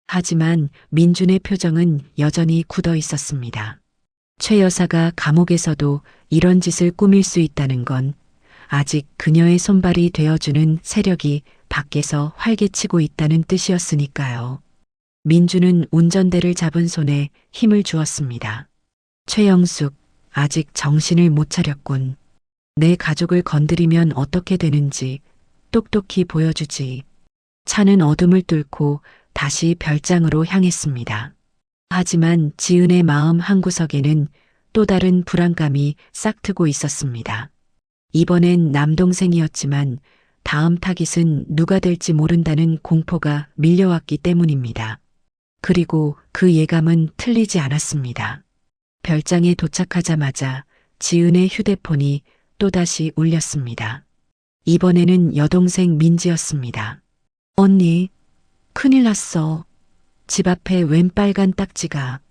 A: 하지만 민준의 표정은 여전히 굳어 있었습니다. 최 여사가 감옥에서도 이런 짓을 꾸밀 수 있다는 건 아직 그녀의 손발이 되어주는 세력이 밖에서 활개치고 있다는 뜻이었으니까요. 민주는 운전대를 잡은 손에 힘을 주었습니다. 최영숙, 아직 정신을 못 차렸군. 내 가족을 건드리면 어떻게 되는지 똑똑히 보여주지. 차는 어둠을 뚫고 다시 별장으로 향했습니다. 하지만 지은의 마음 한구석에는 또 다른 불안감이 싹트고 있었습니다. 이번엔 남동생이었지만 다음 타깃은 누가 될지 모른다는 공포가 밀려왔기 때문입니다. 그리고 그 예감은 틀리지 않았습니다. 별장에 도착하자마자 지은의 휴대폰이 또다시 울렸습니다. 이번에는 여동생 민지였습니다. 언니, 큰일 났어. 집 앞에 웬 빨간 딱지가.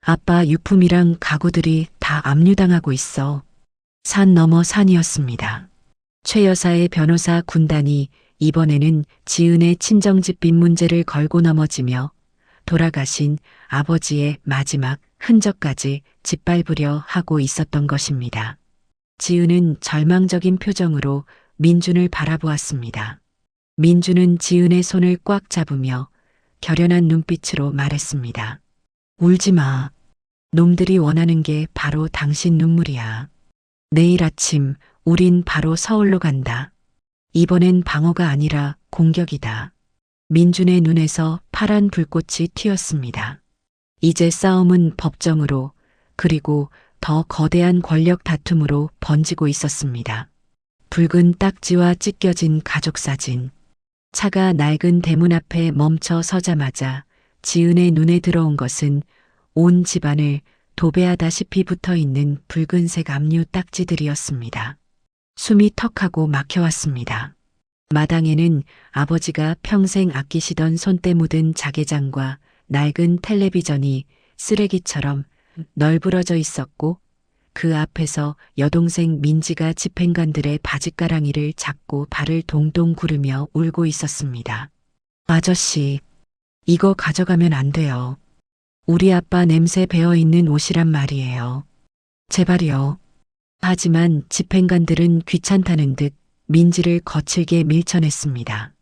A: 아빠 유품이랑 가구들이 다 압류당하고 있어. 산 너머 산이었습니다. 최 여사의 변호사 군단이 이번에는 지은의 친정집 빚 문제를 걸고 넘어지며 돌아가신 아버지의 마지막 흔적까지 짓밟으려 하고 있었던 것입니다. 지은은 절망적인 표정으로 민준을 바라보았습니다. 민준은 지은의 손을 꽉 잡으며 결연한 눈빛으로 말했습니다. 울지 마. 놈들이 원하는 게 바로 당신 눈물이야. 내일 아침 우린 바로 서울로 간다. 이번엔 방어가 아니라 공격이다. 민준의 눈에서 파란 불꽃이 튀었습니다. 이제 싸움은 법정으로 그리고 더 거대한 권력 다툼으로 번지고 있었습니다. 붉은 딱지와 찢겨진 가족 사진. 차가 낡은 대문 앞에 멈춰 서자마자 지은의 눈에 들어온 것은 온 집안을 도배하다시피 붙어 있는 붉은색 압류 딱지들이었습니다. 숨이 턱하고 막혀왔습니다. 마당에는 아버지가 평생 아끼시던 손때 묻은 자개장과 낡은 텔레비전이 쓰레기처럼 널브러져 있었고 그 앞에서 여동생 민지가 집행관들의 바짓가랑이를 잡고 발을 동동 구르며 울고 있었습니다. 아저씨, 이거 가져가면 안 돼요. 우리 아빠 냄새 배어있는 옷이란 말이에요. 제발요. 하지만 집행관들은 귀찮다는 듯 민지를 거칠게 밀쳐냈습니다.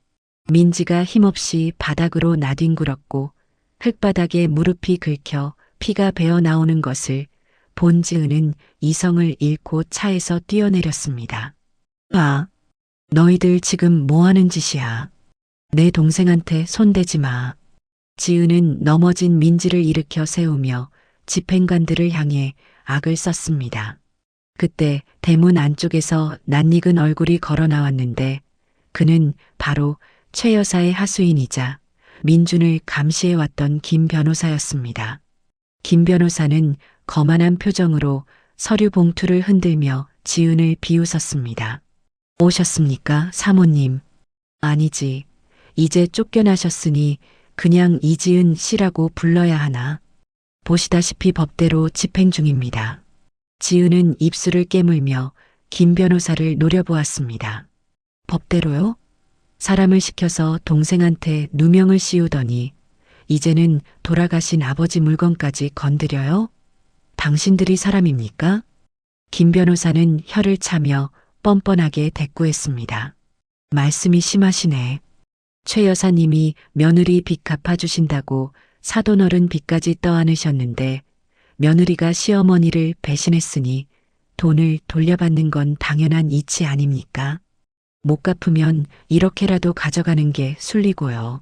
A: 민지가 힘없이 바닥으로 나뒹굴었고 흙바닥에 무릎이 긁혀 피가 배어 나오는 것을 본 지은은 이성을 잃고 차에서 뛰어내렸습니다. 아, 너희들 지금 뭐 하는 짓이야? 내 동생한테 손대지 마. 지은은 넘어진 민지를 일으켜 세우며 집행관들을 향해 악을 썼습니다. 그때 대문 안쪽에서 낯익은 얼굴이 걸어 나왔는데 그는 바로 최 여사의 하수인이자 민준을 감시해왔던 김 변호사였습니다. 김 변호사는 거만한 표정으로 서류 봉투를 흔들며 지은을 비웃었습니다. 오셨습니까, 사모님? 아니지. 이제 쫓겨나셨으니 그냥 이지은 씨라고 불러야 하나? 보시다시피 법대로 집행 중입니다. 지은은 입술을 깨물며 김 변호사를 노려보았습니다. 법대로요? 사람을 시켜서 동생한테 누명을 씌우더니 이제는 돌아가신 아버지 물건까지 건드려요? 당신들이 사람입니까? 김 변호사는 혀를 차며 뻔뻔하게 대꾸했습니다. 말씀이 심하시네. 최 여사님이 며느리 빚 갚아주신다고 사돈 빚까지 떠안으셨는데 며느리가 시어머니를 배신했으니 돈을 돌려받는 건 당연한 이치 아닙니까? 못 갚으면 이렇게라도 가져가는 게 순리고요.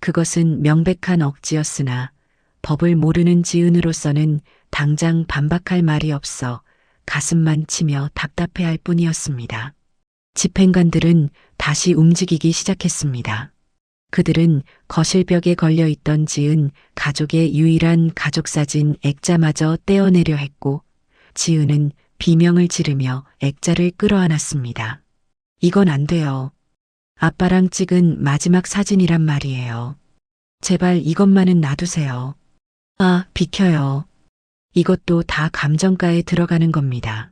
A: 그것은 명백한 억지였으나 법을 모르는 지은으로서는 당장 반박할 말이 없어 가슴만 치며 답답해할 뿐이었습니다. 집행관들은 다시 움직이기 시작했습니다. 그들은 거실벽에 걸려있던 지은 가족의 유일한 가족사진 액자마저 떼어내려 했고 지은은 비명을 지르며 액자를 끌어안았습니다. 이건 안 돼요. 아빠랑 찍은 마지막 사진이란 말이에요. 제발 이것만은 놔두세요. 아, 비켜요. 이것도 다 감정가에 들어가는 겁니다.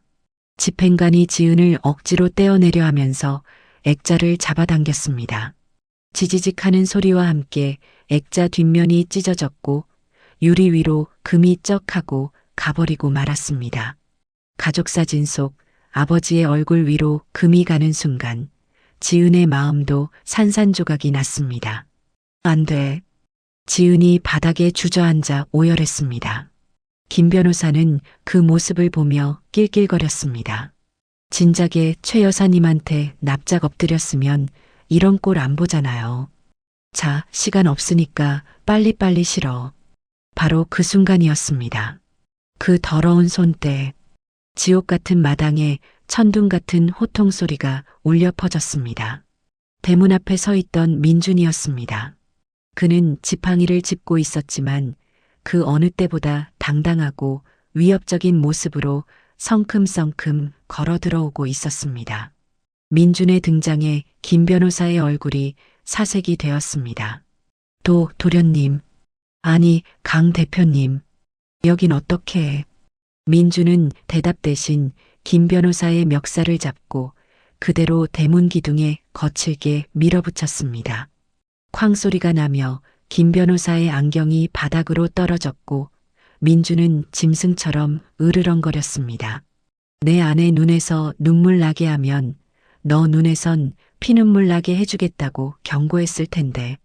A: 집행관이 지은을 억지로 떼어내려 하면서 액자를 잡아당겼습니다. 지지직하는 소리와 함께 액자 뒷면이 찢어졌고 유리 위로 금이 쩍 하고 가버리고 말았습니다. 가족사진 속 아버지의 얼굴 위로 금이 가는 순간 지은의 마음도 산산조각이 났습니다. 안 돼. 지은이 바닥에 주저앉아 오열했습니다. 김 변호사는 그 모습을 보며 낄낄거렸습니다. 진작에 최 여사님한테 납작 엎드렸으면 이런 꼴 안 보잖아요. 자, 시간 없으니까 빨리빨리 실어. 바로 그 순간이었습니다. 그 더러운 손때, 지옥 같은 마당에 천둥 같은 호통 소리가 울려 퍼졌습니다. 대문 앞에 서 있던 민준이었습니다. 그는 지팡이를 짚고 있었지만 그 어느 때보다 당당하고 위협적인 모습으로 성큼성큼 걸어 들어오고 있었습니다. 민준의 등장에 김 변호사의 얼굴이 사색이 되었습니다. 도련님, 아니 강 대표님, 여긴 어떻게? 민준은 대답 대신 김 변호사의 멱살을 잡고 그대로 대문 기둥에 거칠게 밀어붙였습니다. 쾅 소리가 나며 김 변호사의 안경이 바닥으로 떨어졌고 민준은 짐승처럼 으르렁거렸습니다. 내 아내 눈에서 눈물 나게 하면 너 눈에선 피눈물 나게 해주겠다고 경고했을 텐데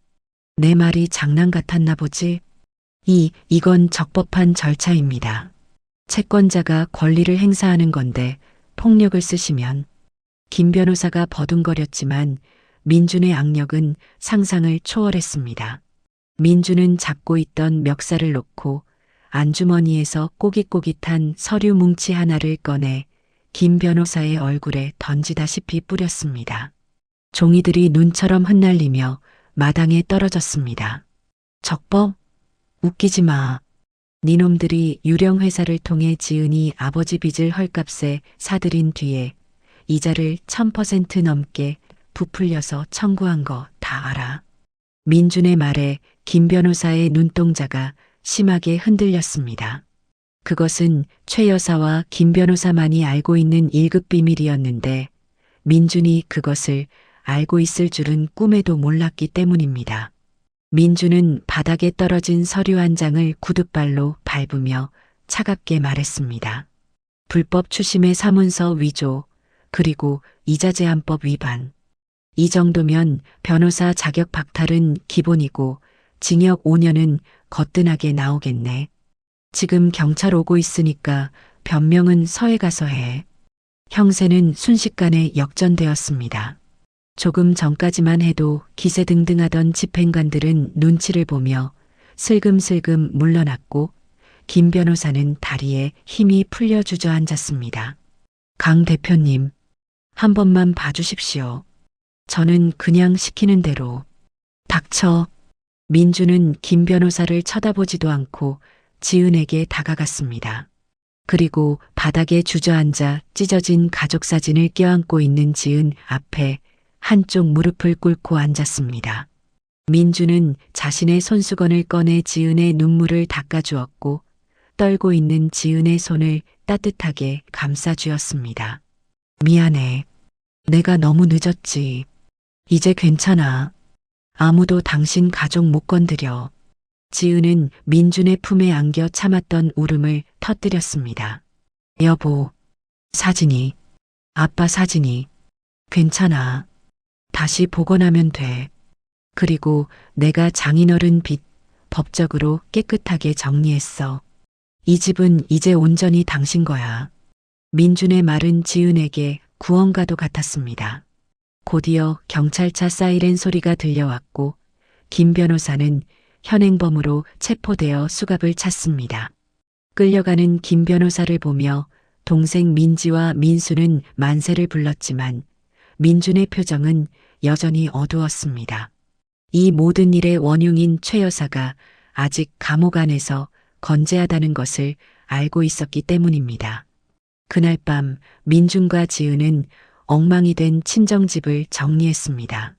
A: 내 말이 장난 같았나 보지? 이건 적법한 절차입니다. 채권자가 권리를 행사하는 건데 폭력을 쓰시면 김 변호사가 버둥거렸지만 민준의 악력은 상상을 초월했습니다. 민준은 잡고 있던 멱살을 놓고 안주머니에서 꼬깃꼬깃한 서류 뭉치 하나를 꺼내 김 변호사의 얼굴에 던지다시피 뿌렸습니다. 종이들이 눈처럼 흩날리며 마당에 떨어졌습니다. 적법? 웃기지 마. 니놈들이 유령 회사를 통해 지은이 아버지 빚을 헐값에 사들인 뒤에 이자를 1000% 넘게 부풀려서 청구한 거 다 알아. 민준의 말에 김 변호사의 눈동자가 심하게 흔들렸습니다. 그것은 최 여사와 김 변호사만이 알고 있는 1급 비밀이었는데 민준이 그것을 알고 있을 줄은 꿈에도 몰랐기 때문입니다. 민준은 바닥에 떨어진 서류 한 장을 구둣발로 밟으며 차갑게 말했습니다. 불법 추심의 사문서 위조, 그리고 이자 제한법 위반. 이 정도면 변호사 자격 박탈은 기본이고 징역 5년은 거뜬하게 나오겠네. 지금 경찰 오고 있으니까 변명은 서해 가서 해. 형세는 순식간에 역전되었습니다. 조금 전까지만 해도 기세등등하던 집행관들은 눈치를 보며 슬금슬금 물러났고 김 변호사는 다리에 힘이 풀려 주저앉았습니다. 강 대표님, 한 번만 봐주십시오. 저는 그냥 시키는 대로. 닥쳐. 민주는 김 변호사를 쳐다보지도 않고 지은에게 다가갔습니다. 그리고 바닥에 주저앉아 찢어진 가족 사진을 껴안고 있는 지은 앞에 한쪽 무릎을 꿇고 앉았습니다. 민주는 자신의 손수건을 꺼내 지은의 눈물을 닦아주었고 떨고 있는 지은의 손을 따뜻하게 감싸주었습니다. 미안해. 내가 너무 늦었지. 이제 괜찮아. 아무도 당신 가족 못 건드려. 지은은 민준의 품에 안겨 참았던 울음을 터뜨렸습니다. 여보, 사진이, 아빠 사진이, 괜찮아. 다시 복원하면 돼. 그리고 내가 장인어른 빚 법적으로 깨끗하게 정리했어. 이 집은 이제 온전히 당신 거야. 민준의 말은 지은에게 구원과도 같았습니다. 곧이어 경찰차 사이렌 소리가 들려왔고 김 변호사는 현행범으로 체포되어 수갑을 찼습니다. 끌려가는 김 변호사를 보며 동생 민지와 민수는 만세를 불렀지만 민준의 표정은 여전히 어두웠습니다. 이 모든 일의 원흉인 최 여사가 아직 감옥 안에서 건재하다는 것을 알고 있었기 때문입니다. 그날 밤 민준과 지은은 엉망이 된 친정집을 정리했습니다.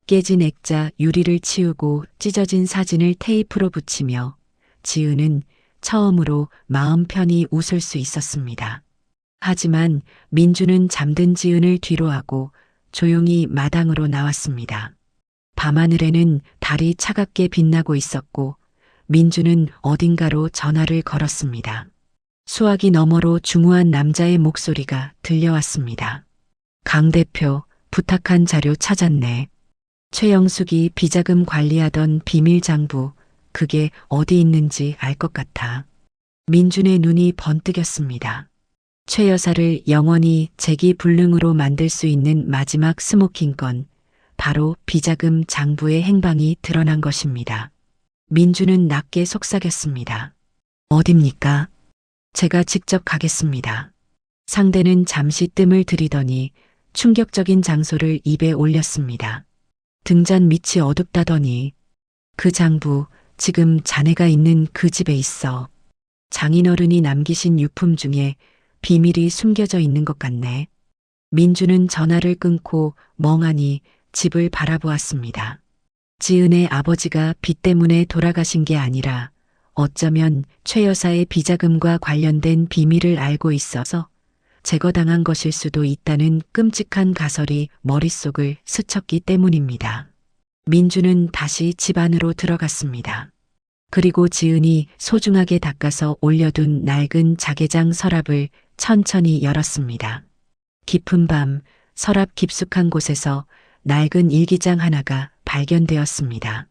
A: 깨진 액자 유리를 치우고 찢어진 사진을 테이프로 붙이며 지은은 처음으로 마음 편히 웃을 수 있었습니다. 하지만 민준은 잠든 지은을 뒤로하고 조용히 마당으로 나왔습니다. 밤하늘에는 달이 차갑게 빛나고 있었고 민준은 어딘가로 전화를 걸었습니다. 수화기 너머로 중후한 남자의 목소리가 들려왔습니다. 강 대표, 부탁한 자료 찾았네. 최영숙이 비자금 관리하던 비밀장부, 그게 어디 있는지 알 것 같아. 민준의 눈이 번뜩였습니다. 최 여사를 영원히 재기불능으로 만들 수 있는 마지막 스모킹건, 바로 비자금 장부의 행방이 드러난 것입니다. 민준은 낮게 속삭였습니다. 어딥니까? 제가 직접 가겠습니다. 상대는 잠시 뜸을 들이더니 충격적인 장소를 입에 올렸습니다. 등잔 밑이 어둡다더니 그 장부 지금 자네가 있는 그 집에 있어. 장인어른이 남기신 유품 중에 비밀이 숨겨져 있는 것 같네. 민주는 전화를 끊고 멍하니 집을 바라보았습니다. 지은의 아버지가 빚 때문에 돌아가신 게 아니라 어쩌면 최 여사의 비자금과 관련된 비밀을 알고 있어서 제거당한 것일 수도 있다는 끔찍한 가설이 머릿속을 스쳤기 때문입니다. 민주는 다시 집 안으로 들어갔습니다. 그리고 지은이 소중하게 닦아서 올려둔 낡은 자개장 서랍을 천천히 열었습니다. 깊은 밤 서랍 깊숙한 곳에서 낡은 일기장 하나가 발견되었습니다.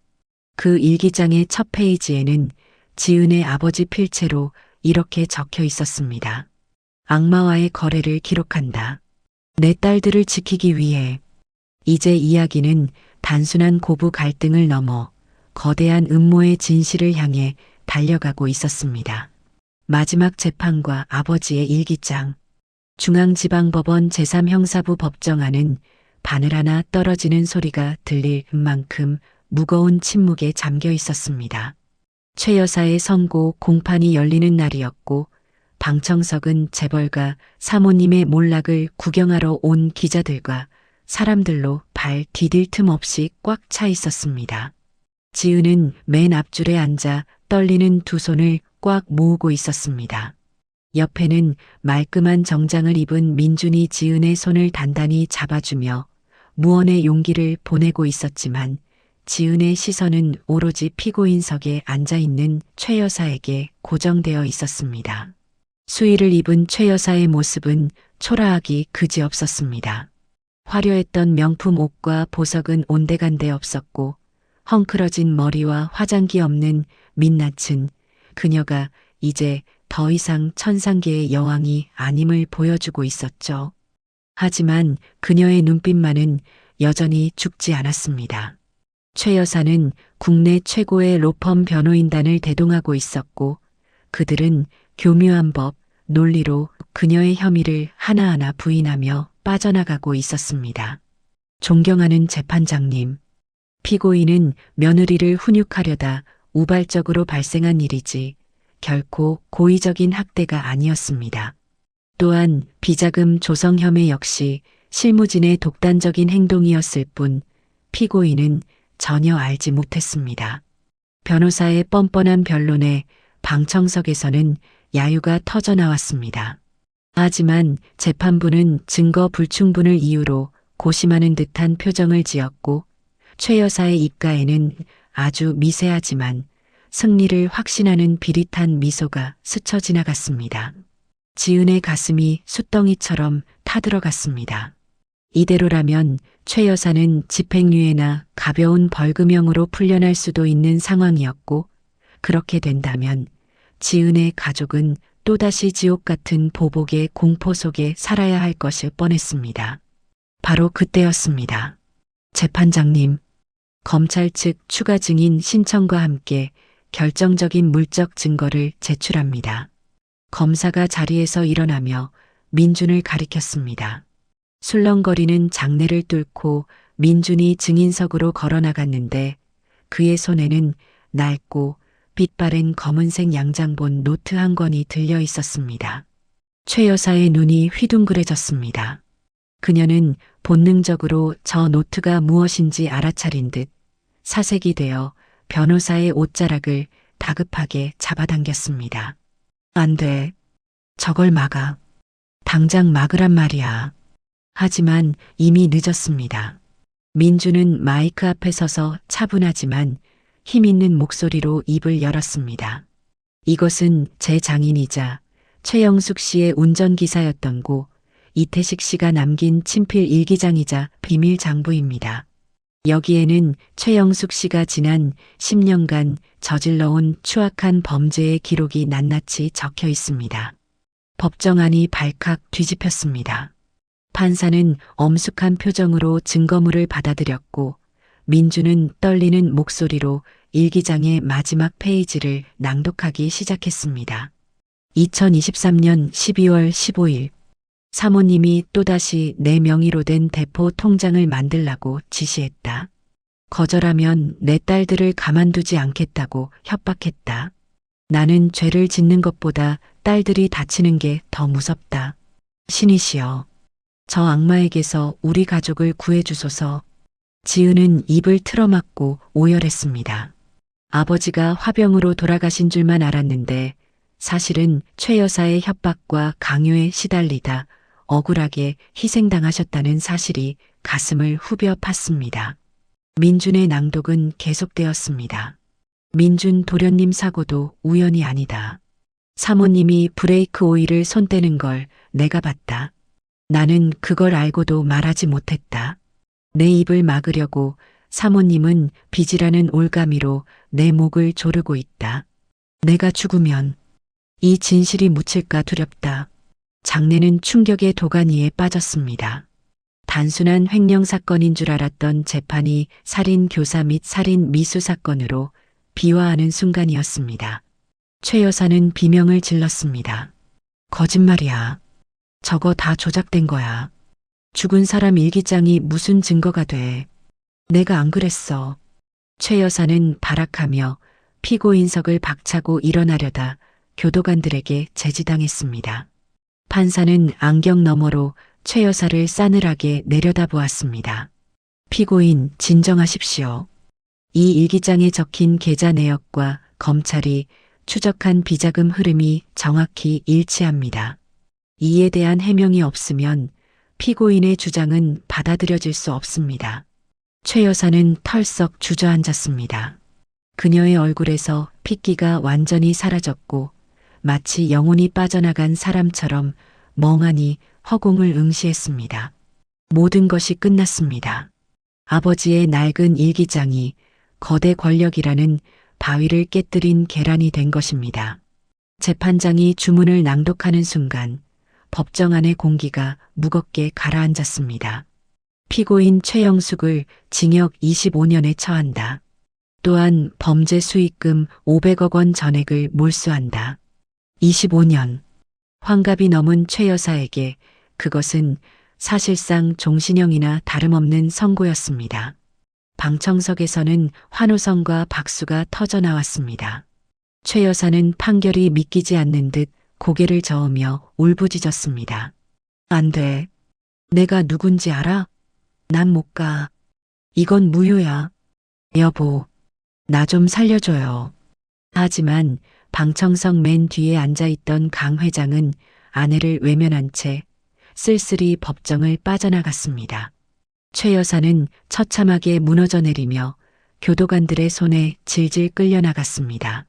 A: 그 일기장의 첫 페이지에는 지은의 아버지 필체로 이렇게 적혀 있었습니다. 악마와의 거래를 기록한다. 내 딸들을 지키기 위해. 이제 이야기는 단순한 고부 갈등을 넘어 거대한 음모의 진실을 향해 달려가고 있었습니다. 마지막 재판과 아버지의 일기장. 중앙지방법원 제3형사부 법정안은 바늘 하나 떨어지는 소리가 들릴 만큼 무거운 침묵에 잠겨 있었습니다. 최 여사의 선고 공판이 열리는 날이었고 방청석은 재벌가 사모님의 몰락을 구경하러 온 기자들과 사람들로 발 디딜 틈 없이 꽉 차 있었습니다. 지은은 맨 앞줄에 앉아 떨리는 두 손을 꽉 모으고 있었습니다. 옆에는 말끔한 정장을 입은 민준이 지은의 손을 단단히 잡아주며 무언의 용기를 보내고 있었지만 지은의 시선은 오로지 피고인석에 앉아있는 최 여사에게 고정되어 있었습니다. 수의를 입은 최 여사의 모습은 초라하기 그지없었습니다. 화려했던 명품 옷과 보석은 온데간데 없었고 헝클어진 머리와 화장기 없는 민낯은 그녀가 이제 더 이상 천상계의 여왕이 아님을 보여주고 있었죠. 하지만 그녀의 눈빛만은 여전히 죽지 않았습니다. 최 여사는 국내 최고의 로펌 변호인단을 대동하고 있었고 그들은 교묘한 법, 논리로 그녀의 혐의를 하나하나 부인하며 빠져나가고 있었습니다. 존경하는 재판장님, 피고인은 며느리를 훈육하려다 우발적으로 발생한 일이지 결코 고의적인 학대가 아니었습니다. 또한 비자금 조성 혐의 역시 실무진의 독단적인 행동이었을 뿐 피고인은 전혀 알지 못했습니다. 변호사의 뻔뻔한 변론에 방청석에서는 야유가 터져나왔습니다. 하지만 재판부는 증거 불충분을 이유로 고심하는 듯한 표정을 지었고 최 여사의 입가에는 아주 미세하지만 승리를 확신하는 비릿한 미소가 스쳐 지나갔습니다. 지은의 가슴이 숫덩이처럼 타들어갔습니다. 이대로라면 최 여사는 집행유예나 가벼운 벌금형으로 풀려날 수도 있는 상황이었고 그렇게 된다면 지은의 가족은 또다시 지옥 같은 보복의 공포 속에 살아야 할 것일 뻔했습니다. 바로 그때였습니다. 재판장님, 검찰 측 추가 증인 신청과 함께 결정적인 물적 증거를 제출합니다. 검사가 자리에서 일어나며 민준을 가리켰습니다. 술렁거리는 장내를 뚫고 민준이 증인석으로 걸어나갔는데 그의 손에는 낡고 빛바랜 검은색 양장본 노트 한 권이 들려 있었습니다. 최 여사의 눈이 휘둥그레졌습니다. 그녀는 본능적으로 저 노트가 무엇인지 알아차린 듯 사색이 되어 변호사의 옷자락을 다급하게 잡아당겼습니다. 안 돼. 저걸 막아. 당장 막으란 말이야. 하지만 이미 늦었습니다. 민주는 마이크 앞에 서서 차분하지만 힘있는 목소리로 입을 열었습니다. 이것은 제 장인이자 최영숙 씨의 운전기사였던 고 이태식 씨가 남긴 친필 일기장이자 비밀 장부입니다. 여기에는 최영숙 씨가 지난 10년간 저질러온 추악한 범죄의 기록이 낱낱이 적혀 있습니다. 법정안이 발칵 뒤집혔습니다. 판사는 엄숙한 표정으로 증거물을 받아들였고 민주는 떨리는 목소리로 일기장의 마지막 페이지를 낭독하기 시작했습니다. 2023년 12월 15일 사모님이 또다시 내 명의로 된 대포 통장을 만들라고 지시했다. 거절하면 내 딸들을 가만두지 않겠다고 협박했다. 나는 죄를 짓는 것보다 딸들이 다치는 게 더 무섭다. 신이시여, 저 악마에게서 우리 가족을 구해주소서. 지은은 입을 틀어막고 오열했습니다. 아버지가 화병으로 돌아가신 줄만 알았는데 사실은 최 여사의 협박과 강요에 시달리다 억울하게 희생당하셨다는 사실이 가슴을 후벼 팠습니다. 민준의 낭독은 계속되었습니다. 민준 도련님 사고도 우연이 아니다. 사모님이 브레이크 오일을 손대는 걸 내가 봤다. 나는 그걸 알고도 말하지 못했다. 내 입을 막으려고 사모님은 빚이라는 올가미로 내 목을 조르고 있다. 내가 죽으면 이 진실이 묻힐까 두렵다. 장내는 충격의 도가니에 빠졌습니다. 단순한 횡령 사건인 줄 알았던 재판이 살인 교사 및 살인 미수 사건으로 비화하는 순간이었습니다. 최 여사는 비명을 질렀습니다. 거짓말이야. 저거 다 조작된 거야. 죽은 사람 일기장이 무슨 증거가 돼. 내가 안 그랬어. 최 여사는 발악하며 피고인석을 박차고 일어나려다 교도관들에게 제지당했습니다. 판사는 안경 너머로 최 여사를 싸늘하게 내려다보았습니다. 피고인 진정하십시오. 이 일기장에 적힌 계좌 내역과 검찰이 추적한 비자금 흐름이 정확히 일치합니다. 이에 대한 해명이 없으면 피고인의 주장은 받아들여질 수 없습니다. 최 여사는 털썩 주저앉았습니다. 그녀의 얼굴에서 핏기가 완전히 사라졌고 마치 영혼이 빠져나간 사람처럼 멍하니 허공을 응시했습니다. 모든 것이 끝났습니다. 아버지의 낡은 일기장이 거대 권력이라는 바위를 깨뜨린 계란이 된 것입니다. 재판장이 주문을 낭독하는 순간 법정 안의 공기가 무겁게 가라앉았습니다. 피고인 최영숙을 징역 25년에 처한다. 또한 범죄 수익금 500억 원 전액을 몰수한다. 25년. 환갑이 넘은 최 여사에게 그것은 사실상 종신형이나 다름없는 선고였습니다. 방청석에서는 환호성과 박수가 터져 나왔습니다. 최 여사는 판결이 믿기지 않는 듯 고개를 저으며 울부짖었습니다. 안 돼. 내가 누군지 알아? 난 못 가. 이건 무효야. 여보, 나 좀 살려줘요. 하지만 방청석 맨 뒤에 앉아있던 강 회장은 아내를 외면한 채 쓸쓸히 법정을 빠져나갔습니다. 최 여사는 처참하게 무너져 내리며 교도관들의 손에 질질 끌려나갔습니다.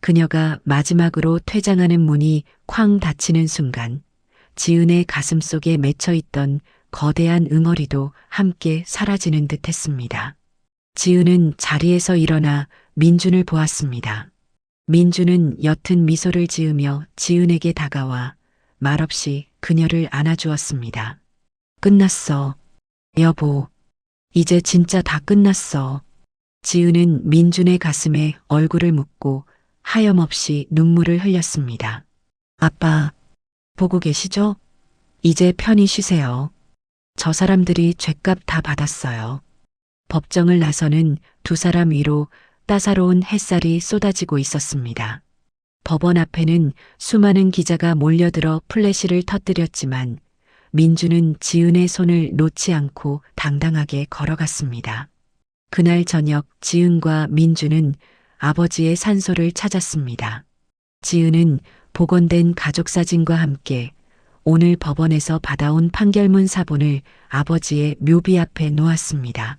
A: 그녀가 마지막으로 퇴장하는 문이 쾅 닫히는 순간 지은의 가슴 속에 맺혀있던 거대한 응어리도 함께 사라지는 듯 했습니다. 지은은 자리에서 일어나 민준을 보았습니다. 민준은 옅은 미소를 지으며 지은에게 다가와 말없이 그녀를 안아주었습니다. 끝났어. 여보, 이제 진짜 다 끝났어. 지은은 민준의 가슴에 얼굴을 묻고 하염없이 눈물을 흘렸습니다. 아빠, 보고 계시죠? 이제 편히 쉬세요. 저 사람들이 죗값 다 받았어요. 법정을 나서는 두 사람 위로 따사로운 햇살이 쏟아지고 있었습니다. 법원 앞에는 수많은 기자가 몰려들어 플래시를 터뜨렸지만 민주는 지은의 손을 놓지 않고 당당하게 걸어갔습니다. 그날 저녁 지은과 민주는 아버지의 산소를 찾았습니다. 지은은 복원된 가족사진과 함께 오늘 법원에서 받아온 판결문 사본을 아버지의 묘비 앞에 놓았습니다.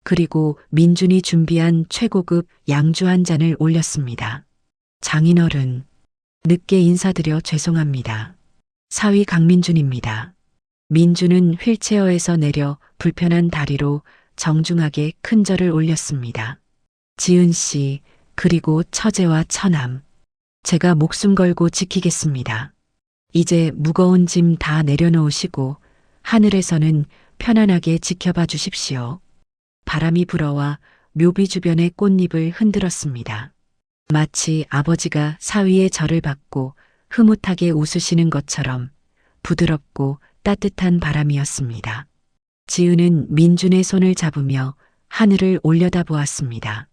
A: 그리고 민준이 준비한 최고급 양주 한 잔을 올렸습니다. 장인어른, 늦게 인사드려 죄송합니다. 사위 강민준입니다. 민준은 휠체어에서 내려 불편한 다리로 정중하게 큰 절을 올렸습니다. 지은 씨, 그리고 처제와 처남, 제가 목숨 걸고 지키겠습니다. 이제 무거운 짐 다 내려놓으시고 하늘에서는 편안하게 지켜봐 주십시오. 바람이 불어와 묘비 주변의 꽃잎을 흔들었습니다. 마치 아버지가 사위의 절을 받고 흐뭇하게 웃으시는 것처럼 부드럽고 따뜻한 바람이었습니다. 지은은 민준의 손을 잡으며 하늘을 올려다보았습니다.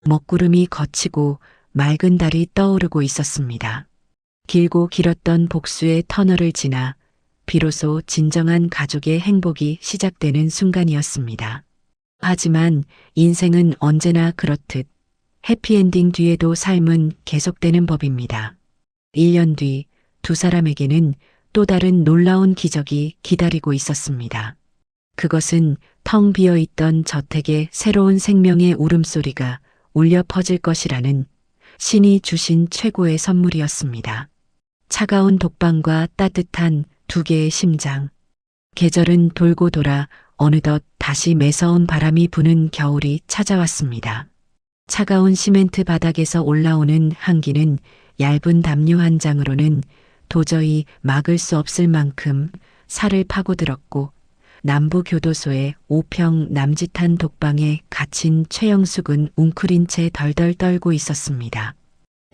A: 먹구름이 걷히고 맑은 달이 떠오르고 있었습니다. 길고 길었던 복수의 터널을 지나 비로소 진정한 가족의 행복이 시작되는 순간이었습니다. 하지만 인생은 언제나 그렇듯 해피엔딩 뒤에도 삶은 계속되는 법입니다. 1년 뒤 두 사람에게는 또 다른 놀라운 기적이 기다리고 있었습니다. 그것은 텅 비어 있던 저택에 새로운 생명의 울음소리가 울려 퍼질 것이라는 신이 주신 최고의 선물이었습니다. 차가운 독방과 따뜻한 두 개의 심장. 계절은 돌고 돌아 어느덧 다시 매서운 바람이 부는 겨울이 찾아왔습니다. 차가운 시멘트 바닥에서 올라오는 한기는 얇은 담요 한 장으로는 도저히 막을 수 없을 만큼 살을 파고들었고 남부교도소의 5평 남짓한 독방에 갇힌 최영숙은 웅크린 채 덜덜 떨고 있었습니다.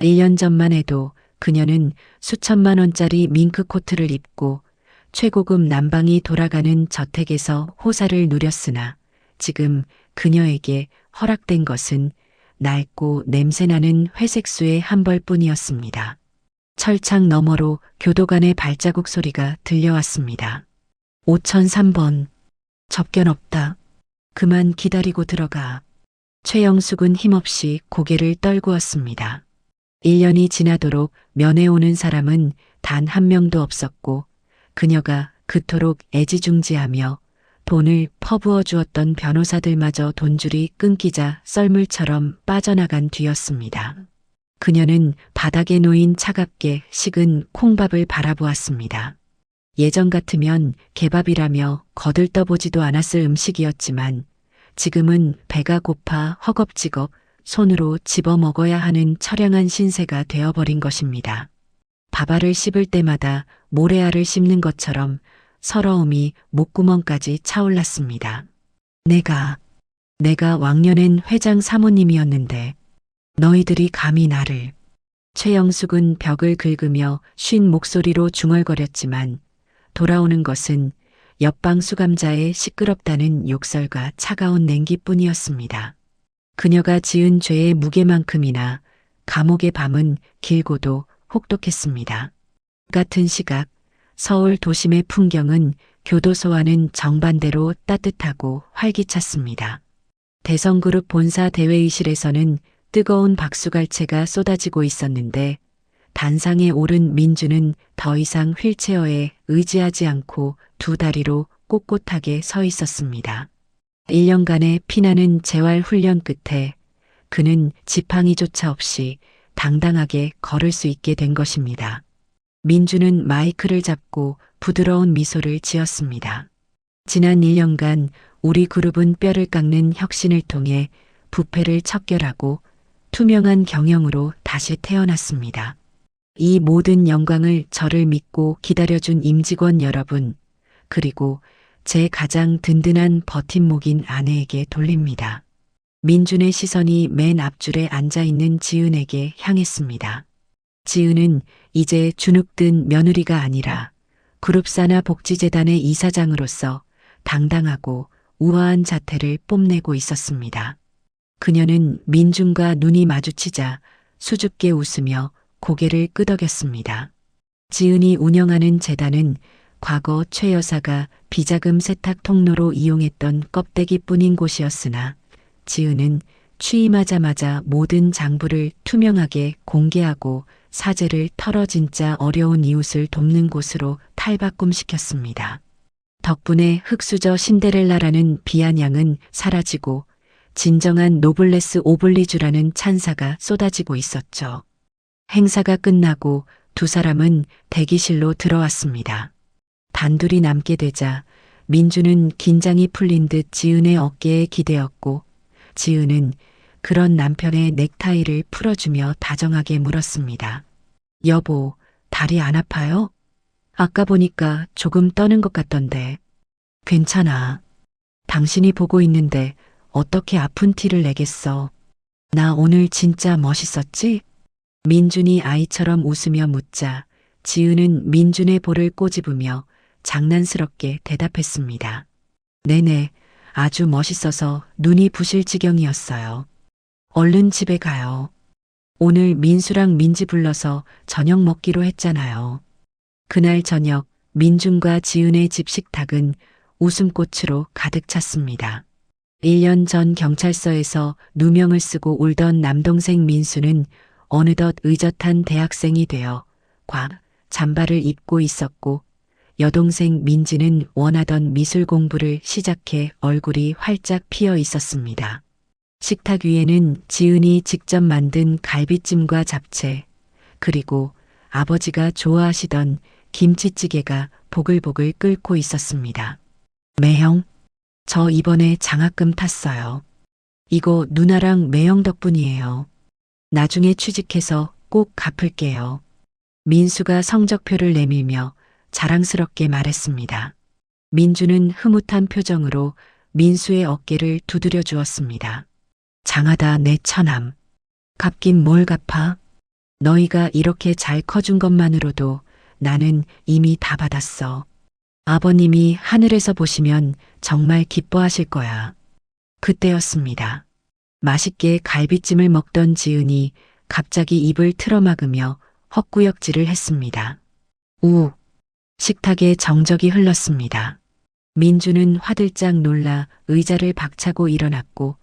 A: 1년 전만 해도 그녀는 수천만 원짜리 밍크 코트를 입고 최고급 난방이 돌아가는 저택에서 호사를 누렸으나 지금 그녀에게 허락된 것은 낡고 냄새나는 회색수의 한 벌뿐이었습니다. 철창 너머로 교도관의 발자국 소리가 들려왔습니다. 5003번. 접견 없다. 그만 기다리고 들어가. 최영숙은 힘없이 고개를 떨구었습니다. 1년이 지나도록 면회 오는 사람은 단 한 명도 없었고 그녀가 그토록 애지중지하며 돈을 퍼부어 주었던 변호사들마저 돈줄이 끊기자 썰물처럼 빠져나간 뒤였습니다. 그녀는 바닥에 놓인 차갑게 식은 콩밥을 바라보았습니다. 예전 같으면 개밥이라며 거들떠보지도 않았을 음식이었지만 지금은 배가 고파 허겁지겁 손으로 집어 먹어야 하는 처량한 신세가 되어버린 것입니다. 밥알을 씹을 때마다 모래알을 씹는 것처럼 서러움이 목구멍까지 차올랐습니다. 내가 왕년엔 회장 사모님이었는데 너희들이 감히 나를. 최영숙은 벽을 긁으며 쉰 목소리로 중얼거렸지만 돌아오는 것은 옆방 수감자의 시끄럽다는 욕설과 차가운 냉기뿐이었습니다. 그녀가 지은 죄의 무게만큼이나 감옥의 밤은 길고도 혹독했습니다. 같은 시각 서울 도심의 풍경은 교도소와는 정반대로 따뜻하고 활기찼습니다. 대성그룹 본사 대회의실에서는 뜨거운 박수갈채가 쏟아지고 있었는데 단상에 오른 민주는 더 이상 휠체어에 의지하지 않고 두 다리로 꼿꼿하게 서 있었습니다. 1년간의 피나는 재활 훈련 끝에 그는 지팡이조차 없이 당당하게 걸을 수 있게 된 것입니다. 민주는 마이크를 잡고 부드러운 미소를 지었습니다. 지난 1년간 우리 그룹은 뼈를 깎는 혁신을 통해 부패를 척결하고 투명한 경영으로 다시 태어났습니다. 이 모든 영광을 저를 믿고 기다려준 임직원 여러분, 그리고 제 가장 든든한 버팀목인 아내에게 돌립니다. 민준의 시선이 맨 앞줄에 앉아있는 지은에게 향했습니다. 지은은 이제 주눅든 며느리가 아니라 그룹산하복지재단의 이사장으로서 당당하고 우아한 자태를 뽐내고 있었습니다. 그녀는 민준과 눈이 마주치자 수줍게 웃으며 고개를 끄덕였습니다. 지은이 운영하는 재단은 과거 최 여사가 비자금 세탁 통로로 이용했던 껍데기뿐인 곳이었으나 지은은 취임하자마자 모든 장부를 투명하게 공개하고 사재를 털어 진짜 어려운 이웃을 돕는 곳으로 탈바꿈시켰습니다. 덕분에 흑수저 신데렐라라는 비아냥은 사라지고 진정한 노블레스 오블리주라는 찬사가 쏟아지고 있었죠. 행사가 끝나고 두 사람은 대기실로 들어왔습니다. 단둘이 남게 되자 민주는 긴장이 풀린 듯 지은의 어깨에 기대었고 지은은 그런 남편의 넥타이를 풀어주며 다정하게 물었습니다. 여보, 다리 안 아파요? 아까 보니까 조금 떠는 것 같던데. 괜찮아. 당신이 보고 있는데 어떻게 아픈 티를 내겠어. 나 오늘 진짜 멋있었지? 민준이 아이처럼 웃으며 묻자 지은은 민준의 볼을 꼬집으며 장난스럽게 대답했습니다. 네네, 아주 멋있어서 눈이 부실 지경이었어요. 얼른 집에 가요. 오늘 민수랑 민지 불러서 저녁 먹기로 했잖아요. 그날 저녁 민준과 지은의 집 식탁은 웃음꽃으로 가득 찼습니다. 1년 전 경찰서에서 누명을 쓰고 울던 남동생 민수는 어느덧 의젓한 대학생이 되어 잠바를 입고 있었고 여동생 민지는 원하던 미술 공부를 시작해 얼굴이 활짝 피어 있었습니다. 식탁 위에는 지은이 직접 만든 갈비찜과 잡채, 그리고 아버지가 좋아하시던 김치찌개가 보글보글 끓고 있었습니다. 매형, 저 이번에 장학금 탔어요. 이거 누나랑 매형 덕분이에요. 나중에 취직해서 꼭 갚을게요. 민수가 성적표를 내밀며 자랑스럽게 말했습니다. 민주는 흐뭇한 표정으로 민수의 어깨를 두드려 주었습니다. 장하다 내 처남. 갚긴 뭘 갚아? 너희가 이렇게 잘 커준 것만으로도 나는 이미 다 받았어. 아버님이 하늘에서 보시면 정말 기뻐하실 거야. 그때였습니다. 맛있게 갈비찜을 먹던 지은이 갑자기 입을 틀어막으며 헛구역질을 했습니다. 우. 식탁에 정적이 흘렀습니다. 민주는 화들짝 놀라 의자를 박차고 일어났고